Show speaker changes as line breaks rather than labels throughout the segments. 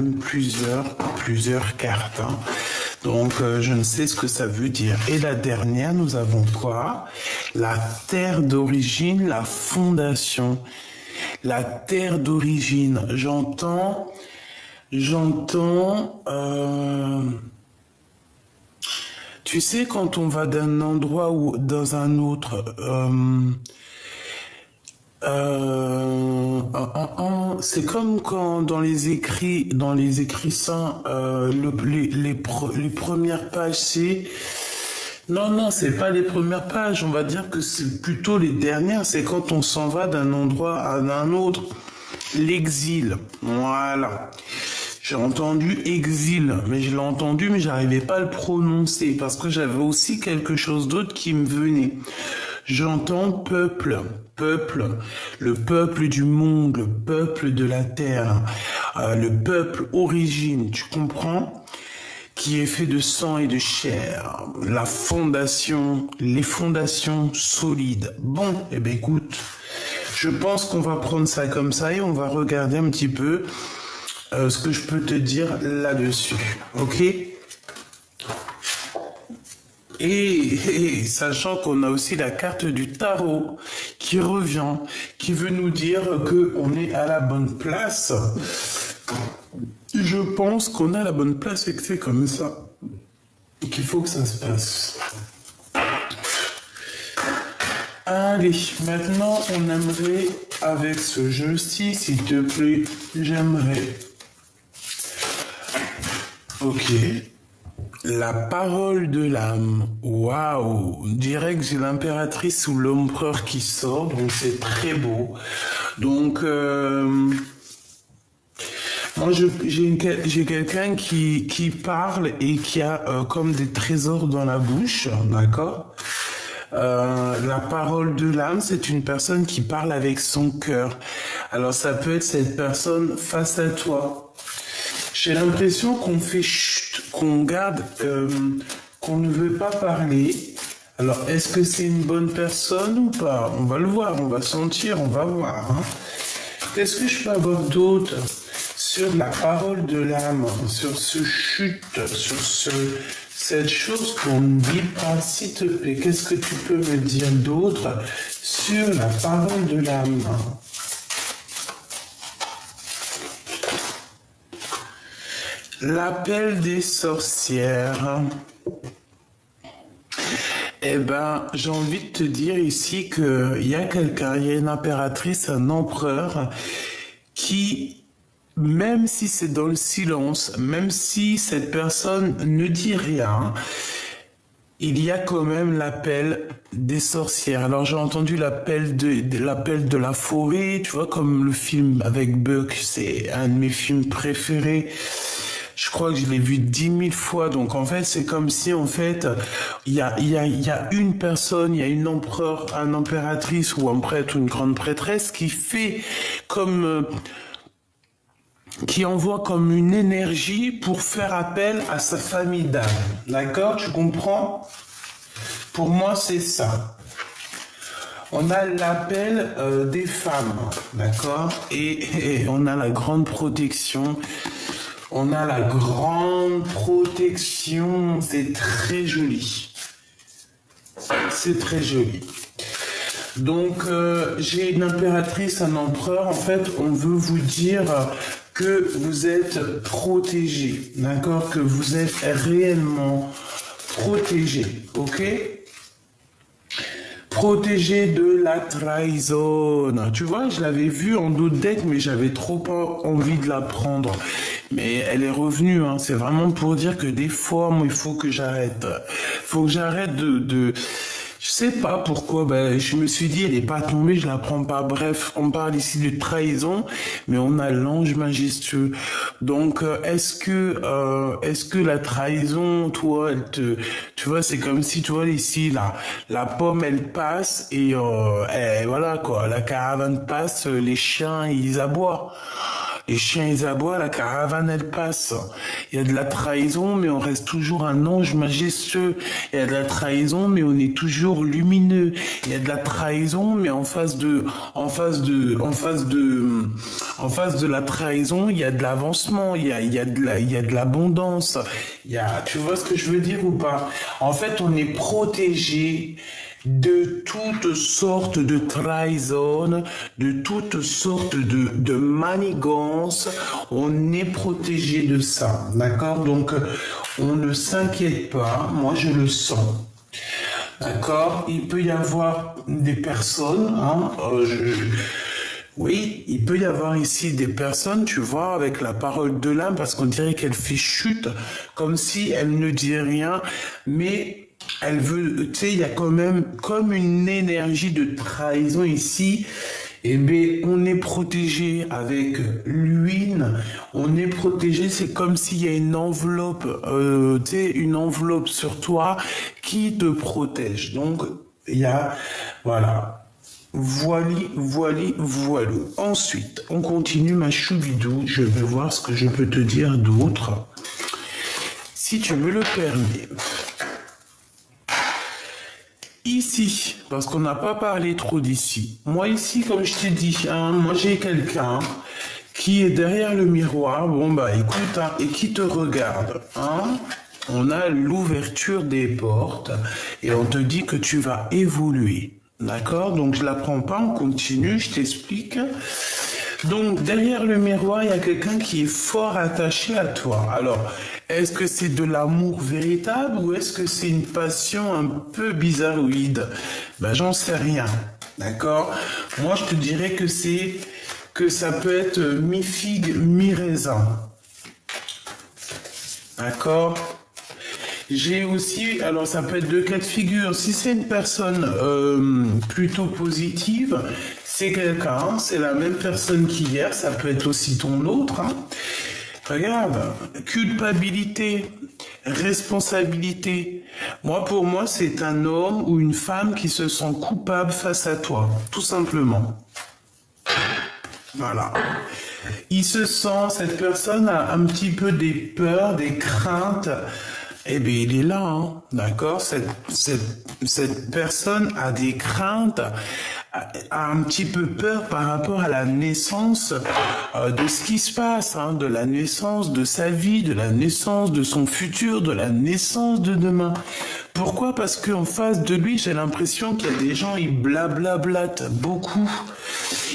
même plusieurs cartes. Hein. Donc, je ne sais ce que ça veut dire. Et la dernière, nous avons quoi? La terre d'origine, la fondation. La terre d'origine. J'entends, tu sais, quand on va d'un endroit ou dans un autre, c'est comme quand dans les écrits saints, les premières pages, c'est... Non, c'est pas les premières pages, on va dire que c'est plutôt les dernières, c'est quand on s'en va d'un endroit à un autre. L'exil, voilà. J'ai entendu exil, mais je l'ai entendu, mais j'arrivais pas à le prononcer, parce que j'avais aussi quelque chose d'autre qui me venait. J'entends peuple, le peuple du monde, le peuple de la terre, le peuple origine, tu comprends? Qui est fait de sang et de chair, la fondation, les fondations solides. Bon, eh bien écoute, je pense qu'on va prendre ça comme ça et on va regarder un petit peu ce que je peux te dire là-dessus, ok? Et sachant qu'on a aussi la carte du tarot qui revient, qui veut nous dire que on est à la bonne place. Je pense qu'on a la bonne place et que c'est comme ça qu'il faut que ça se passe. Allez, maintenant on aimerait, avec ce jeu-ci, s'il te plaît, j'aimerais... Ok. La parole de l'âme. Waouh. Direct, j'ai l'impératrice ou l'empereur qui sort, donc c'est très beau. Donc... Moi, j'ai quelqu'un qui parle et qui a comme des trésors dans la bouche, d'accord? La parole de l'âme, c'est une personne qui parle avec son cœur. Alors, ça peut être cette personne face à toi. J'ai l'impression qu'on fait chut, qu'on garde, qu'on ne veut pas parler. Alors, est-ce que c'est une bonne personne ou pas? On va le voir, on va sentir, on va voir. Hein. Qu'est-ce que je peux avoir d'autre sur la parole de l'âme, sur ce chute, sur cette chose qu'on ne dit pas, s'il te plaît? Qu'est-ce que tu peux me dire d'autre sur la parole de l'âme? L'appel des sorcières. Eh ben, j'ai envie de te dire ici qu'il y a quelqu'un, il y a une impératrice, un empereur, qui, même si c'est dans le silence, même si cette personne ne dit rien, il y a quand même l'appel des sorcières. Alors j'ai entendu l'appel de la forêt, tu vois, comme le film avec Buck, c'est un de mes films préférés. Je crois que je l'ai vu 10 000 fois. Donc, en fait, c'est comme si, en fait, il y a une personne, il y a une empereur, une impératrice ou un prêtre ou une grande prêtresse qui fait comme, qui envoie comme une énergie pour faire appel à sa famille d'âme. D'accord? Tu comprends? Pour moi, c'est ça. On a l'appel des femmes. D'accord? Et on a la grande protection. On a la grande protection, c'est très joli. C'est très joli. Donc, j'ai une impératrice, un empereur. En fait, on veut vous dire que vous êtes protégé, d'accord? Que vous êtes réellement protégé, ok? Protégé de la trahison. Tu vois, je l'avais vue en d'autres decks, mais j'avais trop pas envie de la prendre. Mais elle est revenue, hein. C'est vraiment pour dire que des fois, moi, il faut que j'arrête. Faut que j'arrête de... Je sais pas pourquoi, ben, je me suis dit, elle est pas tombée, je la prends pas. Bref, on parle ici de trahison, mais on a l'ange majestueux. Donc, est-ce que la trahison, toi, tu vois, c'est comme si, tu vois, ici, la pomme, elle passe et voilà, quoi, la caravane passe, les chiens, ils aboient. Les chiens, ils aboient, la caravane, elle passe. Il y a de la trahison, mais on reste toujours un ange majestueux. Il y a de la trahison, mais on est toujours lumineux. Il y a de la trahison, mais en face de la trahison, il y a de l'avancement, il y a de l'abondance. Tu vois ce que je veux dire ou pas? En fait, on est protégé de toutes sortes de trahison, de toutes sortes de manigances. On est protégé de ça, d'accord? Donc, on ne s'inquiète pas. Moi, je le sens. D'accord? Il peut y avoir des personnes, hein, oui, il peut y avoir ici des personnes, tu vois, avec la parole de l'âme, parce qu'on dirait qu'elle fait chute, comme si elle ne dit rien, mais elle veut, tu sais, il y a quand même comme une énergie de trahison ici. Eh bien, on est protégé avec l'huile, on est protégé, c'est comme s'il y a une enveloppe, tu sais, une enveloppe sur toi qui te protège. Donc, il y a, voilà. Voilou. Ensuite, on continue ma choubidou. Je vais voir ce que je peux te dire d'autre. Si tu me le permets. Ici, parce qu'on n'a pas parlé trop d'ici. Moi ici, comme je t'ai dit, hein, moi j'ai quelqu'un qui est derrière le miroir. Bon bah écoute, hein, et qui te regarde. Hein. On a l'ouverture des portes et on te dit que tu vas évoluer. D'accord? Donc je la prends pas, on continue, je t'explique. Donc derrière le miroir, il y a quelqu'un qui est fort attaché à toi. Alors, est-ce que c'est de l'amour véritable ou est-ce que c'est une passion un peu bizarroïde? Ben j'en sais rien. D'accord? Moi je te dirais que ça peut être mi-figue, mi-raisin. D'accord? J'ai aussi, alors ça peut être deux cas de figure. Si c'est une personne plutôt positive, c'est quelqu'un, c'est la même personne qu'hier, ça peut être aussi ton autre. Hein. Regarde, culpabilité, responsabilité. Moi, pour moi, c'est un homme ou une femme qui se sent coupable face à toi, tout simplement. Voilà. Il se sent, cette personne a un petit peu des peurs, des craintes. Eh bien, il est là, hein, d'accord? Cette personne a des craintes, a un petit peu peur par rapport à la naissance de ce qui se passe, hein, de la naissance de sa vie, de la naissance de son futur, de la naissance de demain. Pourquoi? Parce qu'en face de lui, j'ai l'impression qu'il y a des gens, ils blablablatent beaucoup.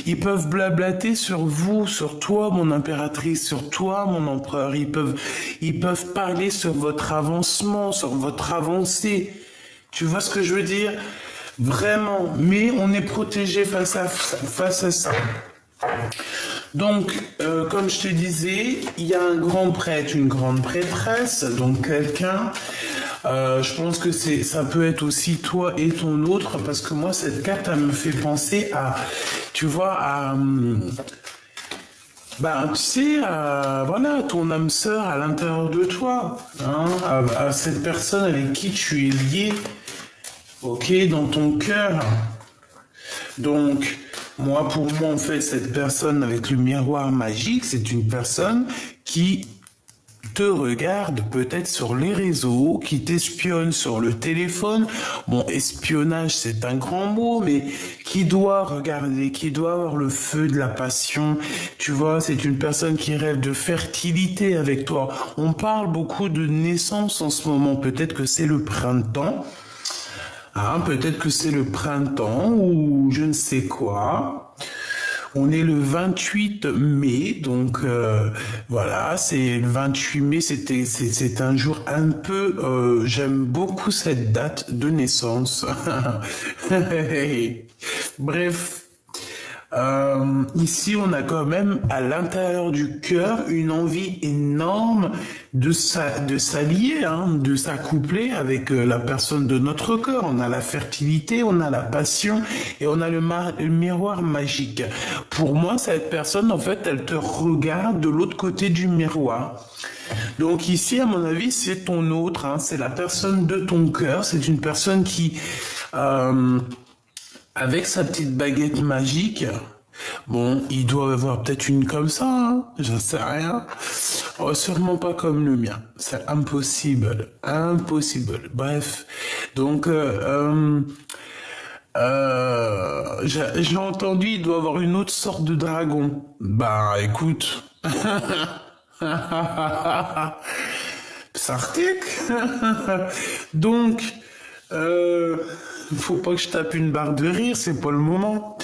Ils peuvent blablater sur vous, sur toi, mon impératrice, sur toi, mon empereur. Ils peuvent parler sur votre avancement, sur votre avancée. Tu vois ce que je veux dire? Vraiment. Mais on est protégé face à ça. Donc, comme je te disais, il y a un grand prêtre, une grande prêtresse, donc quelqu'un. Je pense que ça peut être aussi toi et ton autre, parce que moi, cette carte, elle me fait penser à, tu vois, tu sais, voilà, ton âme sœur à l'intérieur de toi, hein, à cette personne avec qui tu es lié, ok, dans ton cœur. Donc, pour moi, en fait, cette personne avec le miroir magique, c'est une personne qui te regarde peut-être sur les réseaux, qui t'espionne sur le téléphone. Bon, espionnage, c'est un grand mot, mais qui doit regarder, qui doit avoir le feu de la passion. Tu vois, c'est une personne qui rêve de fertilité avec toi. On parle beaucoup de naissance en ce moment. Peut-être que c'est le printemps. Hein, peut-être que c'est le printemps ou je ne sais quoi. On est le 28 mai, donc voilà, c'est le 28 mai, c'est un jour un peu, j'aime beaucoup cette date de naissance. Bref, ici on a quand même à l'intérieur du cœur une envie énorme de s'allier, hein, de s'accoupler avec la personne de notre cœur. On a la fertilité, on a la passion et on a le miroir magique. Pour moi, cette personne, en fait, elle te regarde de l'autre côté du miroir. Donc ici, à mon avis, c'est ton autre, hein, c'est la personne de ton cœur, c'est une personne qui... avec sa petite baguette magique, Bon, il doit avoir peut-être une comme ça, hein, j'en sais rien. Oh, sûrement pas comme le mien. C'est impossible. Impossible. Bref. Donc, j'ai entendu, il doit avoir une autre sorte de dragon. Bah, écoute. Sartek. Donc, euh, faut pas que je tape une barre de rire, c'est pas le moment.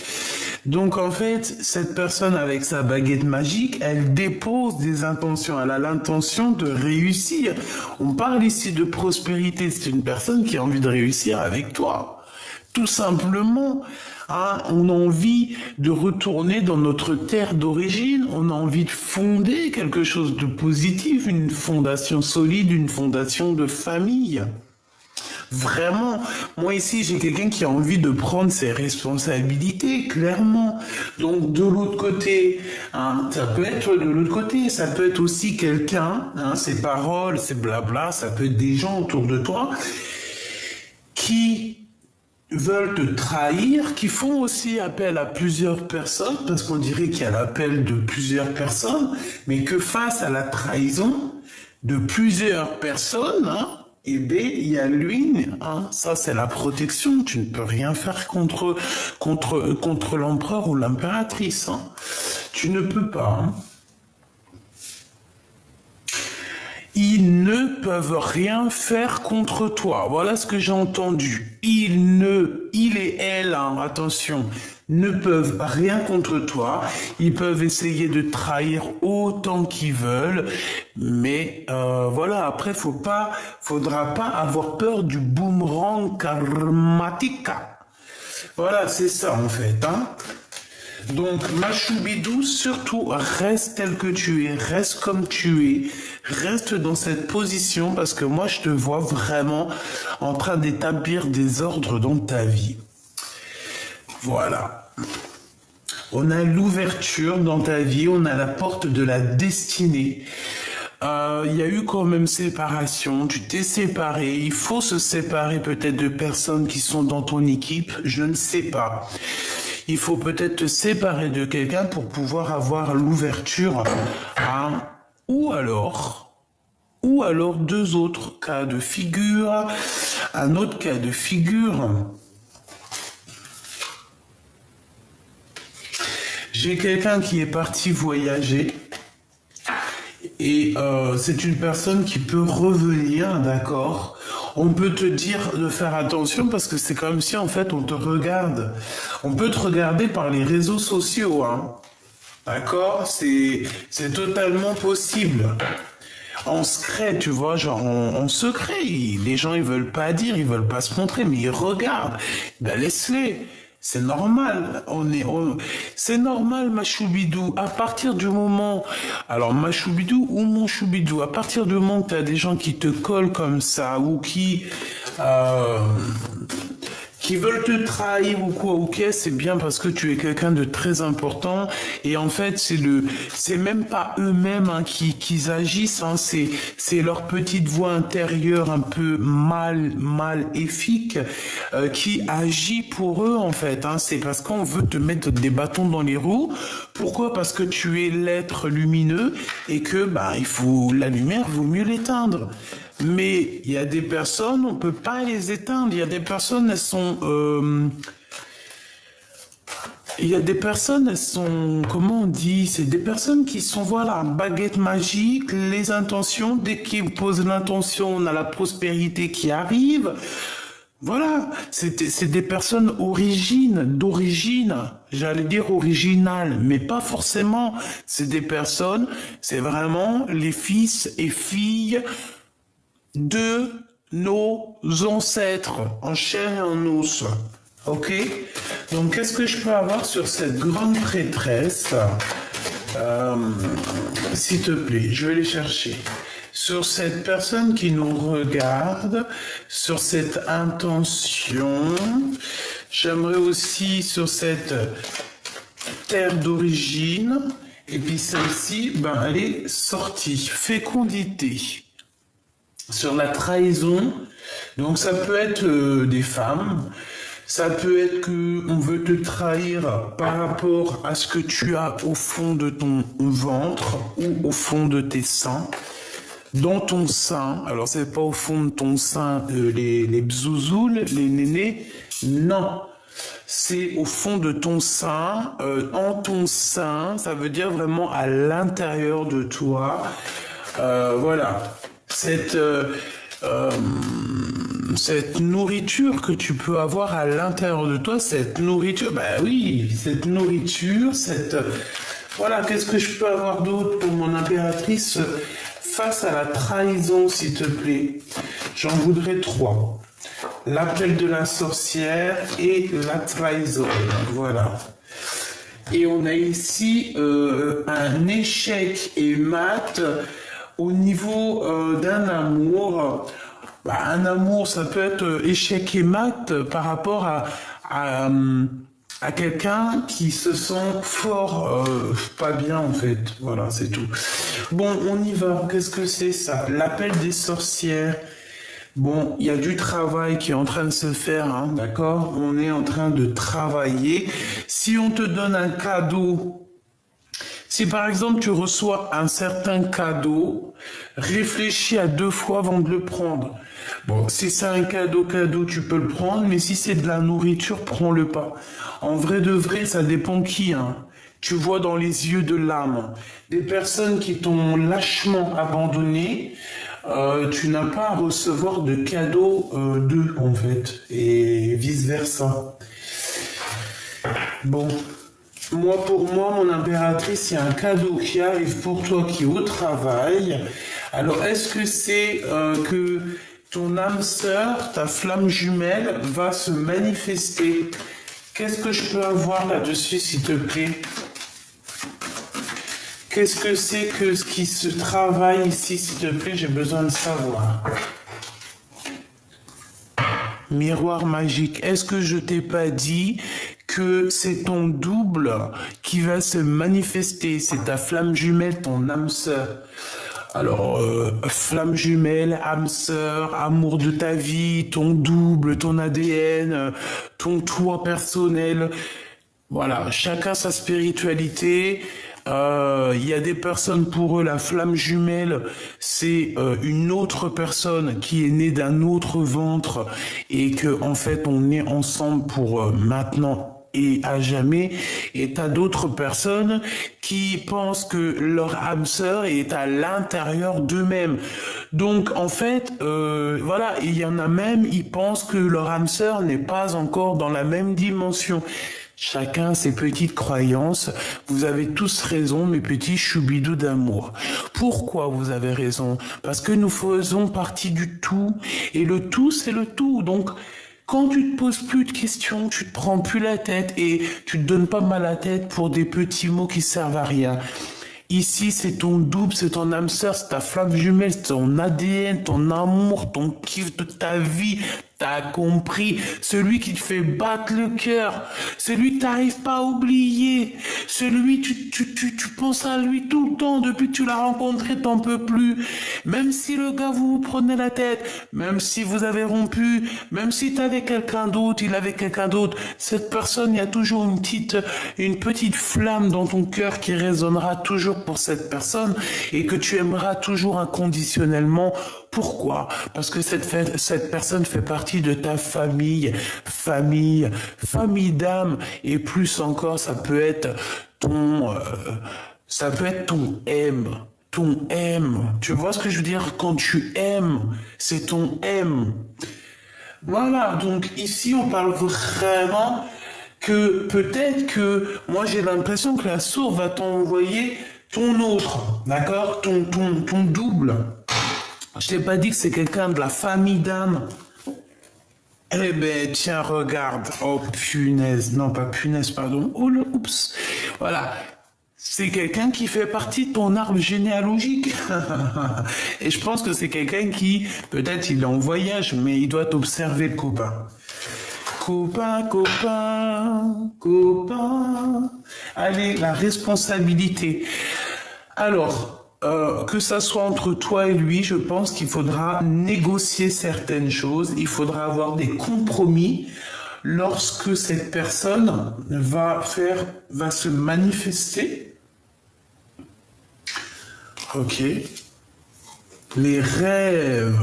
Donc en fait, cette personne avec sa baguette magique, elle dépose des intentions, elle a l'intention de réussir. On parle ici de prospérité, c'est une personne qui a envie de réussir avec toi. Tout simplement, hein, on a envie de retourner dans notre terre d'origine, on a envie de fonder quelque chose de positif, une fondation solide, une fondation de famille. Vraiment, moi ici, j'ai quelqu'un qui a envie de prendre ses responsabilités, clairement. Donc de l'autre côté, hein, ça peut être de l'autre côté, ça peut être aussi quelqu'un, hein, ses paroles, ses blabla, ça peut être des gens autour de toi qui veulent te trahir, qui font aussi appel à plusieurs personnes, parce qu'on dirait qu'il y a l'appel de plusieurs personnes, mais que face à la trahison de plusieurs personnes, hein, eh bien, il y a lui, hein, ça c'est la protection, tu ne peux rien faire contre l'empereur ou l'impératrice, hein. Tu ne peux pas, hein. Ils ne peuvent rien faire contre toi. Voilà ce que j'ai entendu. Il et elle, hein, attention, ne peuvent rien contre toi. Ils peuvent essayer de trahir autant qu'ils veulent, mais voilà. Après, faudra pas avoir peur du boomerang karmatique. Voilà, c'est ça en fait, hein. Donc, Machoubidou, surtout, reste tel que tu es, reste comme tu es, reste dans cette position parce que moi, je te vois vraiment en train d'établir des ordres dans ta vie. Voilà. On a l'ouverture dans ta vie, on a la porte de la destinée. Il y a eu quand même séparation, tu t'es séparé, il faut se séparer peut-être de personnes qui sont dans ton équipe, je ne sais pas. Il faut peut-être te séparer de quelqu'un pour pouvoir avoir l'ouverture, hein. Ou alors deux autres cas de figure, un autre cas de figure. J'ai quelqu'un qui est parti voyager. Et c'est une personne qui peut revenir, d'accord. On peut te dire de faire attention parce que c'est comme si en fait on te regarde. On peut te regarder par les réseaux sociaux, hein. D'accord, c'est totalement possible. En secret, tu vois, genre en secret. Les gens ils veulent pas dire, ils veulent pas se montrer, mais ils regardent. Ben laisse-les. C'est normal, c'est normal, ma choubidou. À partir du moment, alors ma choubidou ou mon choubidou, à partir du moment que t'as des gens qui te collent comme ça ou qui veulent te trahir ou quoi, ok, c'est bien parce que tu es quelqu'un de très important et en fait c'est même pas eux-mêmes hein, qui agissent, hein, c'est leur petite voix intérieure un peu maléfique qui agit pour eux en fait, hein, c'est parce qu'on veut te mettre des bâtons dans les roues. Pourquoi? Parce que tu es l'être lumineux et que bah il faut la lumière, vaut mieux l'éteindre. Mais il y a des personnes, on peut pas les éteindre. Il y a des personnes, elles sont, comment on dit? C'est des personnes qui sont, voilà, baguette magique, les intentions. Dès qu'ils posent l'intention, on a la prospérité qui arrive. Voilà, c'est des personnes d'origine, j'allais dire originales, mais pas forcément. C'est des personnes, c'est vraiment les fils et filles de nos ancêtres, en chair et en os. Ok? Donc, qu'est-ce que je peux avoir sur cette grande prêtresse? S'il te plaît, je vais les chercher. Sur cette personne qui nous regarde, sur cette intention, j'aimerais aussi sur cette terre d'origine, et puis celle-ci, ben, elle est sortie. Fécondité. Sur la trahison, donc ça peut être des femmes, Ça peut être que on veut te trahir par rapport à ce que tu as au fond de ton ventre ou au fond de tes seins. Dans ton sein, alors c'est pas au fond de ton sein les bzouzoules, les nénés, non. C'est au fond de ton sein, en ton sein, ça veut dire vraiment à l'intérieur de toi. Voilà, cette nourriture que tu peux avoir à l'intérieur de toi, cette nourriture, bah oui, cette nourriture, voilà, qu'est-ce que je peux avoir d'autre pour mon impératrice face à la trahison, s'il te plaît? J'en voudrais 3. L'appel de la sorcière et la trahison. Voilà. Et on a ici un échec et mat au niveau d'un amour. Bah, un amour, ça peut être échec et mat par rapport à quelqu'un qui se sent fort, pas bien en fait. Voilà, c'est tout. Bon, on y va. Qu'est-ce que c'est ça? L'appel des sorcières. Bon, il y a du travail qui est en train de se faire, hein, d'accord? On est en train de travailler. Si on te donne un cadeau, si par exemple tu reçois un certain cadeau, réfléchis à 2 fois avant de le prendre. Bon, si c'est un cadeau, tu peux le prendre, mais si c'est de la nourriture, prends-le pas. En vrai de vrai, ça dépend qui, hein. Tu vois dans les yeux de l'âme, des personnes qui t'ont lâchement abandonné, tu n'as pas à recevoir de cadeaux d'eux, en fait, et vice-versa. Bon, pour moi, mon impératrice, il y a un cadeau qui arrive pour toi qui est au travail. Alors, est-ce que c'est que ton âme sœur, ta flamme jumelle, va se manifester? Qu'est-ce que je peux avoir là-dessus, s'il te plaît? Qu'est-ce que c'est que ce qui se travaille ici, s'il te plaît? J'ai besoin de savoir. Miroir magique. Est-ce que je t'ai pas dit que c'est ton double qui va se manifester? C'est ta flamme jumelle, ton âme sœur. Alors, flamme jumelle, âme sœur, amour de ta vie, ton double, ton ADN, ton toi personnel. Voilà, chacun sa spiritualité. Il y a des personnes, pour eux, la flamme jumelle, c'est une autre personne qui est née d'un autre ventre et que en fait on est ensemble pour maintenant et à jamais. Et t'as d'autres personnes qui pensent que leur âme sœur est à l'intérieur d'eux-mêmes. Donc en fait, voilà, il y en a même, ils pensent que leur âme sœur n'est pas encore dans la même dimension. Chacun ses petites croyances. Vous avez tous raison, mes petits choubidous d'amour. Pourquoi vous avez raison? Parce que nous faisons partie du tout. Et le tout, c'est le tout. Donc, quand tu te poses plus de questions, tu te prends plus la tête et tu te donnes pas mal la tête pour des petits mots qui servent à rien. Ici, c'est ton double, c'est ton âme sœur, c'est ta flamme jumelle, c'est ton ADN, ton amour, ton kiff de ta vie. T'as compris, celui qui te fait battre le cœur, celui que t'arrives pas à oublier, celui tu penses à lui tout le temps, depuis que tu l'as rencontré, t'en peux plus. Même si le gars vous prenez la tête, même si vous avez rompu, même si t'avais quelqu'un d'autre, il avait quelqu'un d'autre, cette personne, il y a toujours une petite flamme dans ton cœur qui résonnera toujours pour cette personne et que tu aimeras toujours inconditionnellement. Pourquoi? Parce que cette personne fait partie de ta famille d'âme, et plus encore, ça peut être ton M. Tu vois ce que je veux dire? Quand tu aimes, c'est ton M. Voilà, donc ici on parle vraiment que peut-être que moi j'ai l'impression que la source va t'envoyer ton autre, d'accord? Ton double. Je t'ai pas dit que c'est quelqu'un de la famille d'âme. Eh ben, tiens, regarde. Oh, punaise. Non, pas punaise, pardon. Oh, oups. Voilà. C'est quelqu'un qui fait partie de ton arbre généalogique. Et je pense que c'est quelqu'un qui, peut-être il est en voyage, mais il doit t'observer, le copain. Copain. Allez, la responsabilité. Alors, que ça soit entre toi et lui, je pense qu'il faudra négocier certaines choses, il faudra avoir des compromis. lorsque cette personne va se manifester. Ok. Les rêves.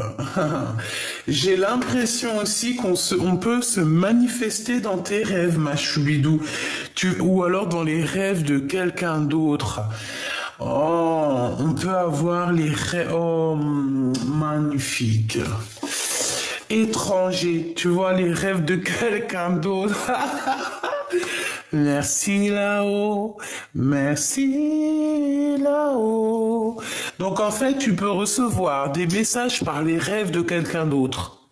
J'ai l'impression aussi on peut se manifester dans tes rêves, ma choubidou. Ou alors dans les rêves de quelqu'un d'autre. Oh, on peut avoir les rêves. Oh, magnifique. Étranger, tu vois les rêves de quelqu'un d'autre. Merci là-haut, merci là-haut. Donc en fait, tu peux recevoir des messages par les rêves de quelqu'un d'autre.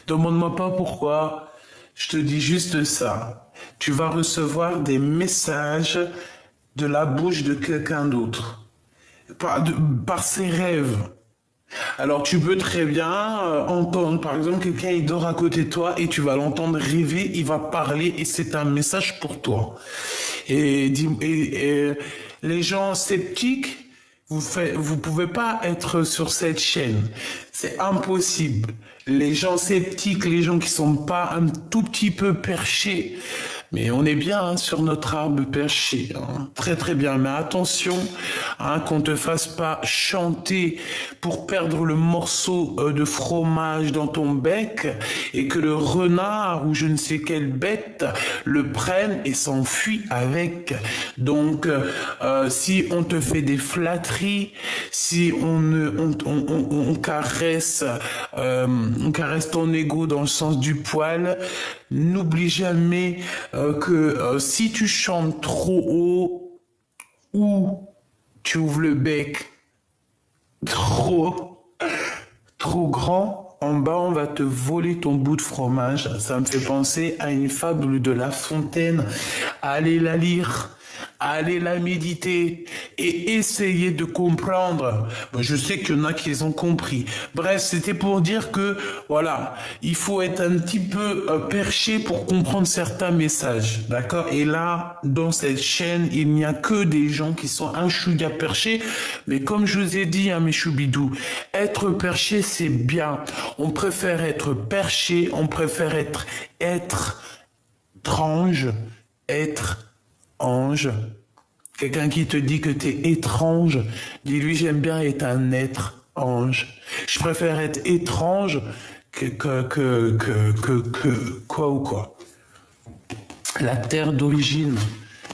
Demande-moi pas pourquoi, je te dis juste ça. Tu vas recevoir des messages de la bouche de quelqu'un d'autre, par ses rêves. Alors tu peux très bien entendre, par exemple, quelqu'un il dort à côté de toi et tu vas l'entendre rêver, il va parler et c'est un message pour toi. Et les gens sceptiques, vous pouvez pas être sur cette chaîne, c'est impossible. Les gens sceptiques, les gens qui sont pas un tout petit peu perchés, mais on est bien hein, sur notre arbre perché, hein. Très très bien. Mais attention, hein, qu'on te fasse pas chanter pour perdre le morceau de fromage dans ton bec et que le renard ou je ne sais quelle bête le prenne et s'enfuit avec. Donc, si on te fait des flatteries, si on caresse ton ego dans le sens du poil, n'oublie jamais que si tu chantes trop haut ou tu ouvres le bec trop grand, en bas on va te voler ton bout de fromage. Ça me fait penser à une fable de La Fontaine. Allez la lire. Allez la méditer et essayer de comprendre. Bon, je sais qu'il y en a qui les ont compris. Bref, c'était pour dire que, voilà, il faut être un petit peu perché pour comprendre certains messages, d'accord? Et là, dans cette chaîne, il n'y a que des gens qui sont un chouïa perchés. Mais comme je vous ai dit, hein, mes choubidous, être perché, c'est bien. On préfère être perché, on préfère être étrange, être ange. Quelqu'un qui te dit que t'es étrange, dis-lui j'aime bien être un être ange. Je préfère être étrange que quoi ou quoi. La terre d'origine,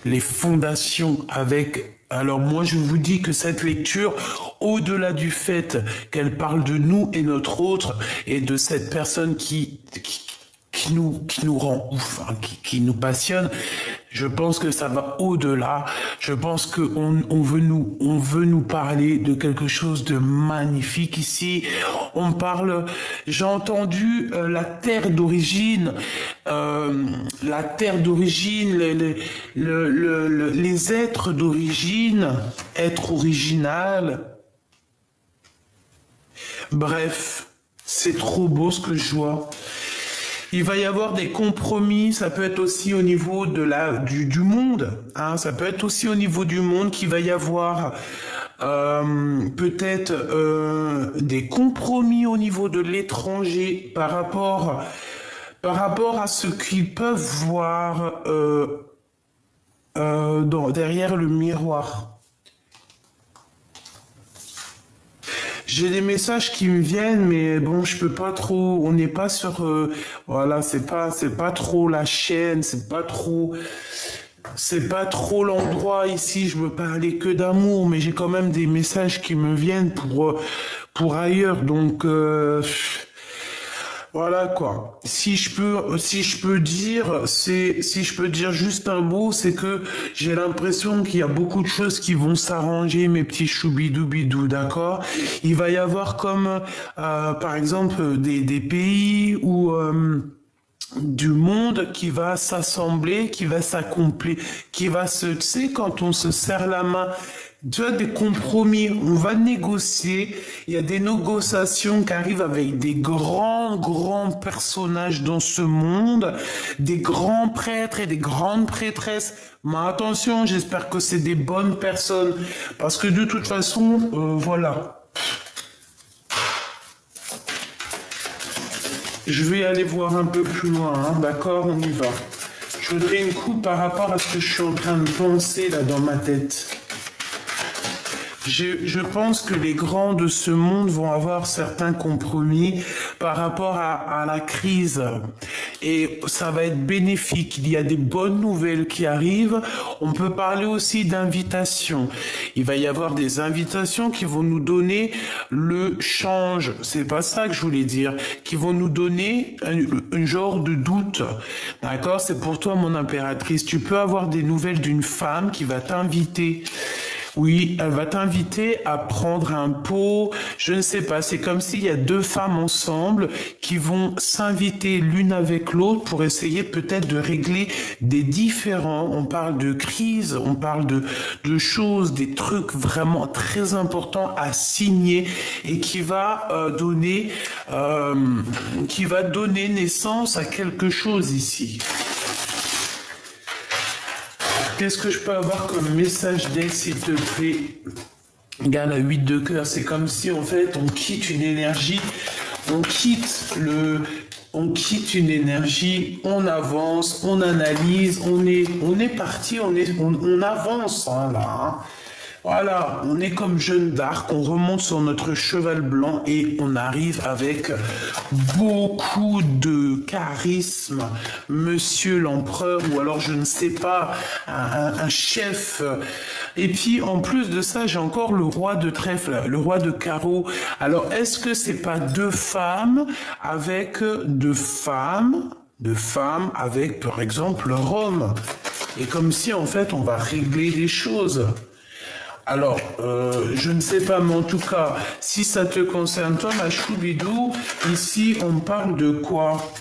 les fondations avec. Alors moi je vous dis que cette lecture, au-delà du fait qu'elle parle de nous et notre autre et de cette personne qui nous rend ouf, hein, qui nous passionne. Je pense que ça va au-delà. Je pense que on veut nous parler de quelque chose de magnifique ici. On parle, j'ai entendu la terre d'origine, les êtres d'origine, être original. Bref, c'est trop beau ce que je vois. Il va y avoir des compromis, ça peut être aussi au niveau de du monde, hein, ça peut être aussi au niveau du monde qu'il va y avoir peut-être des compromis au niveau de l'étranger par rapport à ce qu'ils peuvent voir derrière le miroir. J'ai des messages qui me viennent, mais bon, je peux pas trop. On n'est pas sur, voilà, c'est pas trop la chaîne, c'est pas trop l'endroit ici. Je veux parler que d'amour, mais j'ai quand même des messages qui me viennent pour ailleurs. Donc voilà quoi. Si je peux dire juste un mot, c'est que j'ai l'impression qu'il y a beaucoup de choses qui vont s'arranger, mes petits choubidoubidou, d'accord? Il va y avoir comme, par exemple, des pays où du monde qui va s'assembler, qui va s'accomplir, qui va tu sais, quand on se serre la main, tu as des compromis, on va négocier, il y a des négociations qui arrivent avec des grands personnages dans ce monde, des grands prêtres et des grandes prêtresses. Mais attention, j'espère que c'est des bonnes personnes, parce que de toute façon, voilà. je vais aller voir un peu plus loin, hein, d'accord, on y va. Je voudrais une coupe par rapport à ce que je suis en train de penser là dans ma tête. Je pense que les grands de ce monde vont avoir certains compromis par rapport à la crise. Et ça va être bénéfique. Il y a des bonnes nouvelles qui arrivent. On peut parler aussi d'invitations. Il va y avoir des invitations qui vont nous donner le change. C'est pas ça que je voulais dire. Qui vont nous donner un genre de doute. D'accord? C'est pour toi, mon impératrice. Tu peux avoir des nouvelles d'une femme qui va t'inviter. Oui, elle va t'inviter à prendre un pot, je ne sais pas, c'est comme s'il y a deux femmes ensemble qui vont s'inviter l'une avec l'autre pour essayer peut-être de régler des différends. On parle de crise, on parle de choses, des trucs vraiment très importants à signer et qui va donner naissance à quelque chose ici. Qu'est-ce que je peux avoir comme message d'aide, s'il te plaît? Regarde la 8 de cœur, c'est comme si en fait on quitte une énergie, on quitte une énergie, on avance, on analyse, on est parti, on avance hein, là. Hein. Voilà, on est comme Jeanne d'Arc, on remonte sur notre cheval blanc et on arrive avec beaucoup de charisme, monsieur l'empereur, ou alors je ne sais pas, un chef. Et puis en plus de ça, j'ai encore le roi de trèfle, le roi de carreau. Alors est-ce que c'est pas deux femmes avec avec par exemple Rome? Et comme si en fait on va régler les choses. Alors, je ne sais pas, mais en tout cas, si ça te concerne, toi, ma choubidou, ici, on parle de quoi?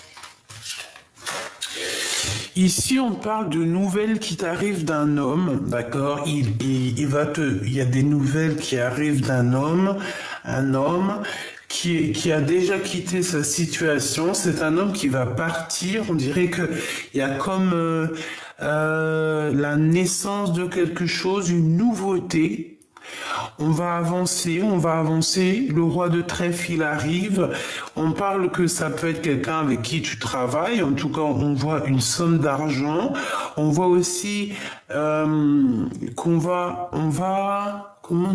Ici, on parle de nouvelles qui t'arrivent d'un homme, d'accord? Il y a des nouvelles qui arrivent d'un homme, un homme qui a déjà quitté sa situation. C'est un homme qui va partir. On dirait que il y a comme la naissance de quelque chose, une nouveauté. On va avancer. Le roi de trèfle, il arrive. On parle que ça peut être quelqu'un avec qui tu travailles. En tout cas, on voit une somme d'argent. On voit aussi comment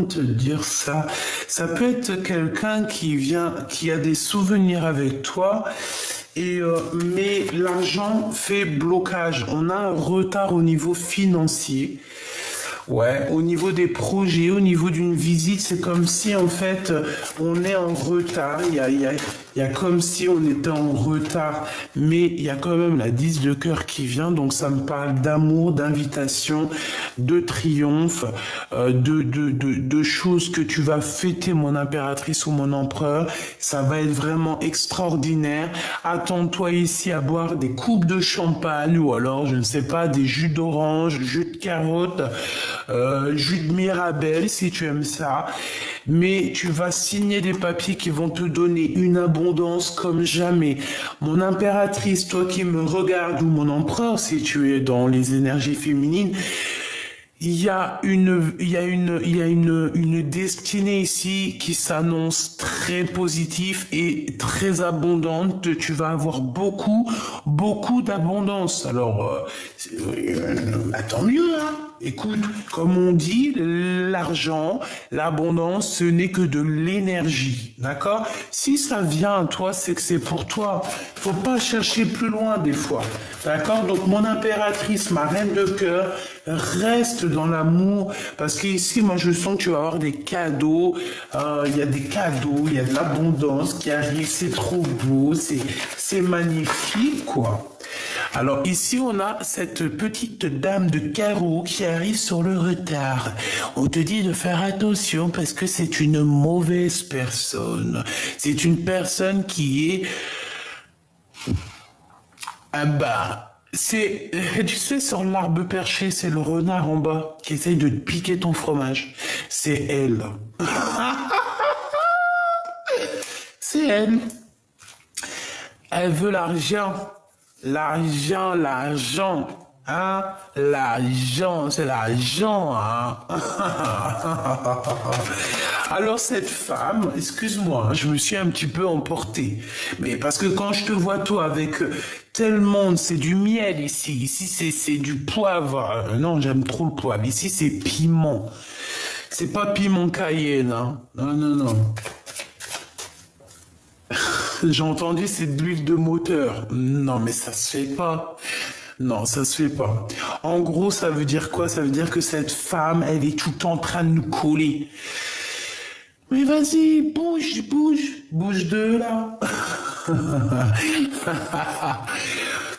te dire ça? Ça peut être quelqu'un qui a des souvenirs avec toi. Mais l'argent fait blocage. On a un retard au niveau financier. Ouais, au niveau des projets, au niveau d'une visite, c'est comme si en fait on est en retard. Il y a comme si on était en retard, mais il y a quand même la 10 de cœur qui vient, donc ça me parle d'amour, d'invitation, de triomphe, de choses que tu vas fêter, mon impératrice ou mon empereur. Ça va être vraiment extraordinaire. Attends-toi ici à boire des coupes de champagne ou alors, je ne sais pas, des jus d'orange, jus de carotte. Jus de Mirabelle si tu aimes ça, mais tu vas signer des papiers qui vont te donner une abondance comme jamais. Mon impératrice, toi qui me regardes, ou mon empereur si tu es dans les énergies féminines, il y a une destinée ici qui s'annonce très positive et très abondante. Tu vas avoir beaucoup d'abondance. Alors, tant mieux, hein. Écoute, comme on dit, l'argent, l'abondance, ce n'est que de l'énergie, d'accord? Si ça vient à toi, c'est que c'est pour toi. Faut pas chercher plus loin des fois, d'accord? Donc mon impératrice, ma reine de cœur, reste dans l'amour, parce qu'ici, moi, je sens que tu vas avoir des cadeaux. Il y a des cadeaux, il y a de l'abondance qui arrive. C'est trop beau, c'est magnifique, quoi. Alors ici, on a cette petite dame de carreau qui arrive sur le retard. On te dit de faire attention parce que c'est une mauvaise personne. C'est une personne qui est... tu sais, sur l'arbre perché, c'est le renard en bas qui essaye de te piquer ton fromage. C'est elle. C'est elle. Elle veut l'argent. L'argent, hein? L'argent, c'est l'argent, hein? Alors cette femme, excuse-moi, hein, je me suis un petit peu emporté. Mais parce que quand je te vois toi avec tellement, c'est du miel ici. Ici c'est du poivre. Non, j'aime trop le poivre. Ici c'est piment. C'est pas piment cayenne, hein. Non, non, non. J'ai entendu c'est de l'huile de moteur. Non, mais ça se fait pas. Non, ça se fait pas. En gros, ça veut dire quoi? Ça veut dire que cette femme, elle est tout en train de nous coller. Mais vas-y, bouge, bouge, bouge de là.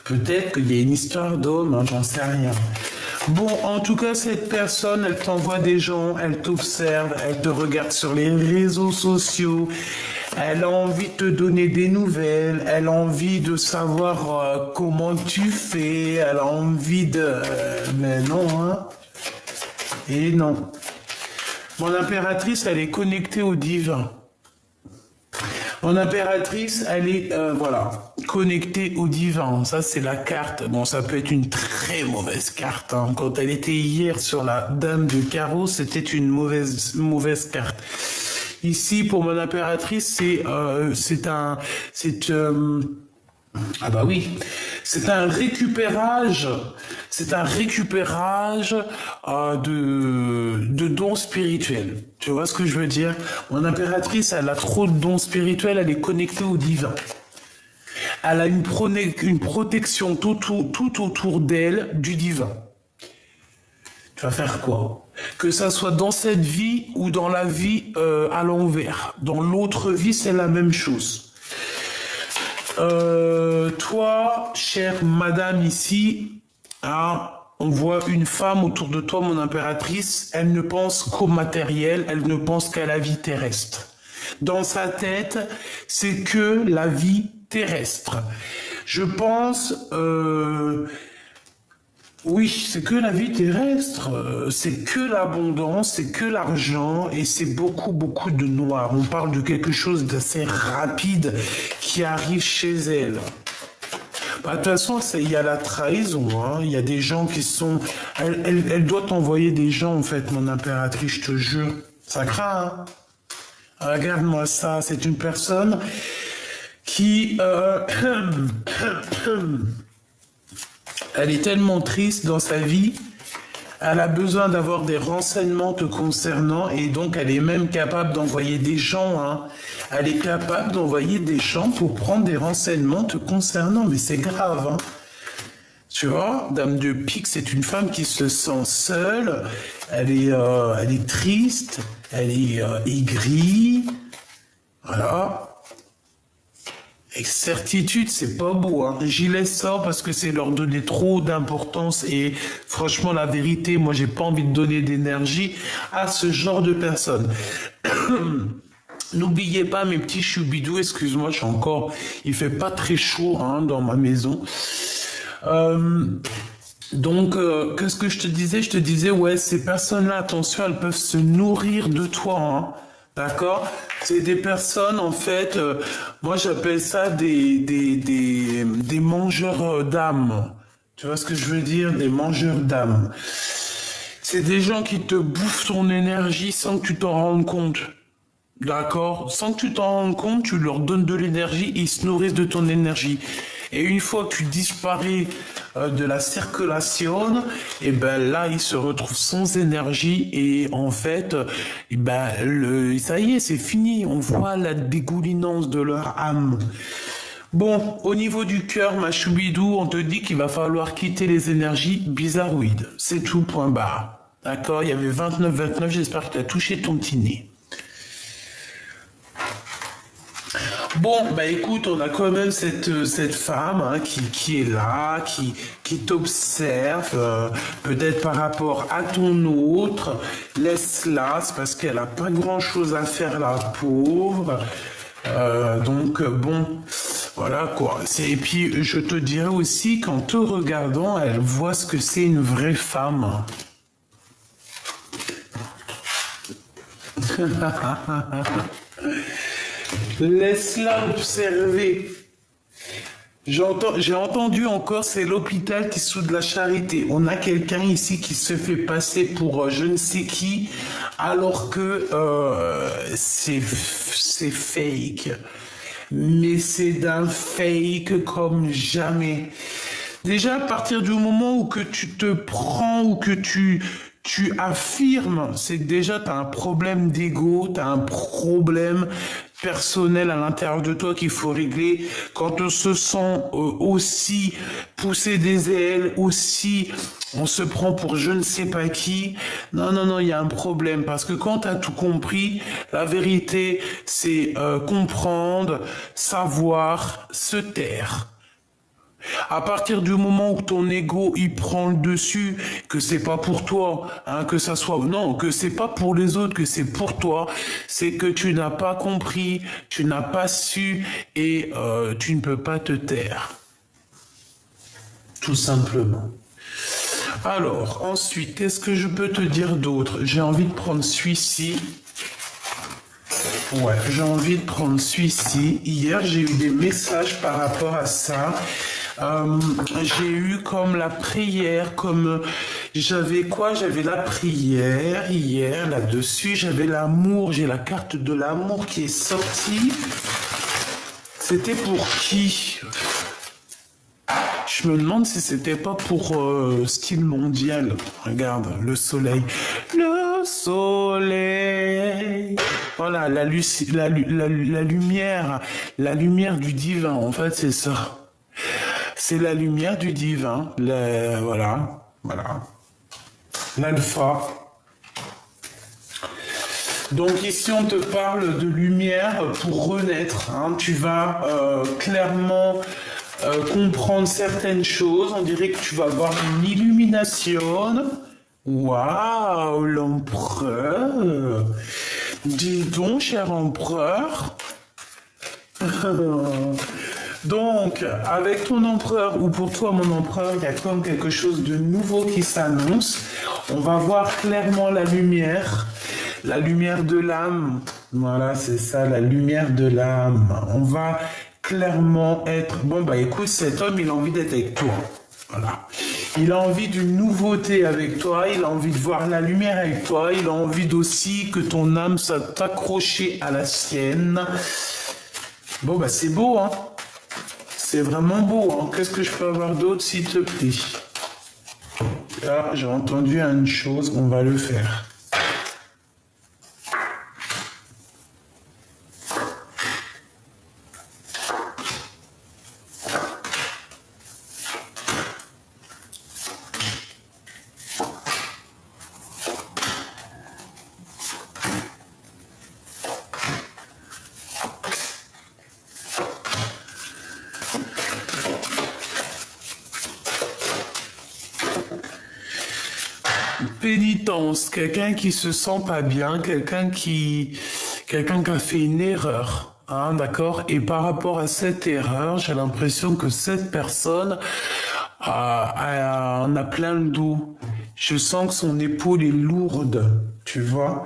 Peut-être qu'il y a une histoire d'homme, hein, j'en sais rien. Bon, en tout cas, cette personne, elle t'envoie des gens, elle t'observe, elle te regarde sur les réseaux sociaux, elle a envie de te donner des nouvelles, elle a envie de savoir comment tu fais, elle a envie de... mais non, hein. Et non. Mon impératrice, elle est connectée au divin. Mon impératrice, elle est, voilà, connectée au divin. Ça, c'est la carte. Bon, ça peut être une très mauvaise carte, hein. Quand elle était hier sur la dame de carreau, c'était une mauvaise carte. Ici, pour mon impératrice, ah bah oui, c'est un récupérage de dons spirituels. Tu vois ce que je veux dire? Mon impératrice, elle a trop de dons spirituels, elle est connectée au divin. Elle a une protection tout autour d'elle du divin. Tu vas faire quoi? Que ça soit dans cette vie ou dans la vie à l'envers. Dans l'autre vie, c'est la même chose. Toi, chère madame ici, hein, on voit une femme autour de toi, mon impératrice, elle ne pense qu'au matériel, elle ne pense qu'à la vie terrestre. Dans sa tête, c'est que la vie terrestre. Je pense... oui, c'est que la vie terrestre, c'est que l'abondance, c'est que l'argent et c'est beaucoup, beaucoup de noir. On parle de quelque chose d'assez rapide qui arrive chez elle. Bah, de toute façon, il y a la trahison, hein. Il y a des gens qui sont... Elle doit t'envoyer des gens, en fait, mon impératrice, je te jure. Ça craint, hein. Regarde-moi ça, c'est une personne qui... Elle est tellement triste dans sa vie, elle a besoin d'avoir des renseignements te concernant et donc elle est même capable d'envoyer des gens, hein. Elle est capable d'envoyer des gens pour prendre des renseignements te concernant, mais c'est grave, hein. Tu vois, Dame de Pique, c'est une femme qui se sent seule, elle est triste, elle est aigrie, voilà. Avec certitude, c'est pas beau, hein. J'y laisse ça parce que c'est leur donner trop d'importance et franchement, la vérité, moi, j'ai pas envie de donner d'énergie à ce genre de personnes. N'oubliez pas, mes petits choubidous, excuse-moi, il fait pas très chaud, hein, dans ma maison. Donc, qu'est-ce que je te disais? Je te disais, ouais, ces personnes-là, attention, elles peuvent se nourrir de toi, hein. D'accord? C'est des personnes, en fait, moi j'appelle ça des mangeurs d'âme. Tu vois ce que je veux dire? Des mangeurs d'âme. C'est des gens qui te bouffent ton énergie sans que tu t'en rendes compte. D'accord? Sans que tu t'en rendes compte, tu leur donnes de l'énergie, ils se nourrissent de ton énergie. Et une fois que tu disparais de la circulation, et ben là, ils se retrouvent sans énergie et en fait, et ben ça y est, c'est fini. On voit la dégoulinance de leur âme. Bon, au niveau du cœur, ma choubidou, on te dit qu'il va falloir quitter les énergies bizarroïdes. C'est tout, point barre. D'accord? Il y avait 29, j'espère que tu as touché ton petit nez. Bon, bah écoute, on a quand même cette femme, hein, qui est là, qui t'observe, peut-être par rapport à ton autre. Laisse-la, c'est parce qu'elle a pas grand-chose à faire, la pauvre. Donc bon, voilà quoi. Et puis je te dirais aussi qu'en te regardant, elle voit ce que c'est une vraie femme. Laisse-la observer. J'ai entendu encore, c'est l'hôpital qui soude la charité. On a quelqu'un ici qui se fait passer pour je ne sais qui, alors que c'est fake. Mais c'est d'un fake comme jamais. Déjà, à partir du moment où que tu te prends ou que tu affirmes, c'est que déjà tu as un problème d'ego, tu as un problème personnel à l'intérieur de toi qu'il faut régler. Quand on se sent aussi pousser des ailes, aussi on se prend pour je ne sais pas qui. Non, non, non, il y a un problème. Parce que quand tu as tout compris, la vérité, c'est comprendre, savoir, se taire. À partir du moment où ton ego il prend le dessus, que c'est pas pour toi, hein, que ça soit non, que c'est pas pour les autres, que c'est pour toi, c'est que tu n'as pas compris, tu n'as pas su et tu ne peux pas te taire, tout simplement. Alors ensuite, qu'est-ce que je peux te dire d'autre? J'ai envie de prendre celui-ci. Ouais, j'ai envie de prendre celui-ci. Hier, j'ai eu des messages par rapport à ça. J'ai eu comme la prière, comme j'avais quoi? J'avais la prière hier là-dessus. J'avais l'amour, j'ai la carte de l'amour qui est sortie. C'était pour qui? Je me demande si c'était pas pour style mondial. Regarde, le soleil. Le soleil. Voilà, la lumière. La lumière du divin, en fait, c'est ça. C'est la lumière du divin. Voilà. L'alpha. Donc ici, on te parle de lumière pour renaître. Hein. Tu vas clairement comprendre certaines choses. On dirait que tu vas avoir une illumination. Waouh, l'empereur. Dis donc, cher empereur. Donc, avec ton empereur, ou pour toi mon empereur, il y a comme quelque chose de nouveau qui s'annonce. On va voir clairement la lumière de l'âme. Voilà, c'est ça, la lumière de l'âme. On va clairement être... Bon, bah écoute, cet homme, il a envie d'être avec toi. Voilà. Il a envie d'une nouveauté avec toi, il a envie de voir la lumière avec toi, il a envie aussi que ton âme soit accrochée à la sienne. Bon, bah c'est beau, hein. C'est vraiment beau, hein. Qu'est-ce que je peux avoir d'autre, s'il te plaît? Là, j'ai entendu une chose, on va le faire. Pénitence, quelqu'un qui se sent pas bien, quelqu'un qui a fait une erreur, hein, d'accord? Et par rapport à cette erreur, j'ai l'impression que cette personne en a plein le dos. Je sens que son épaule est lourde, tu vois.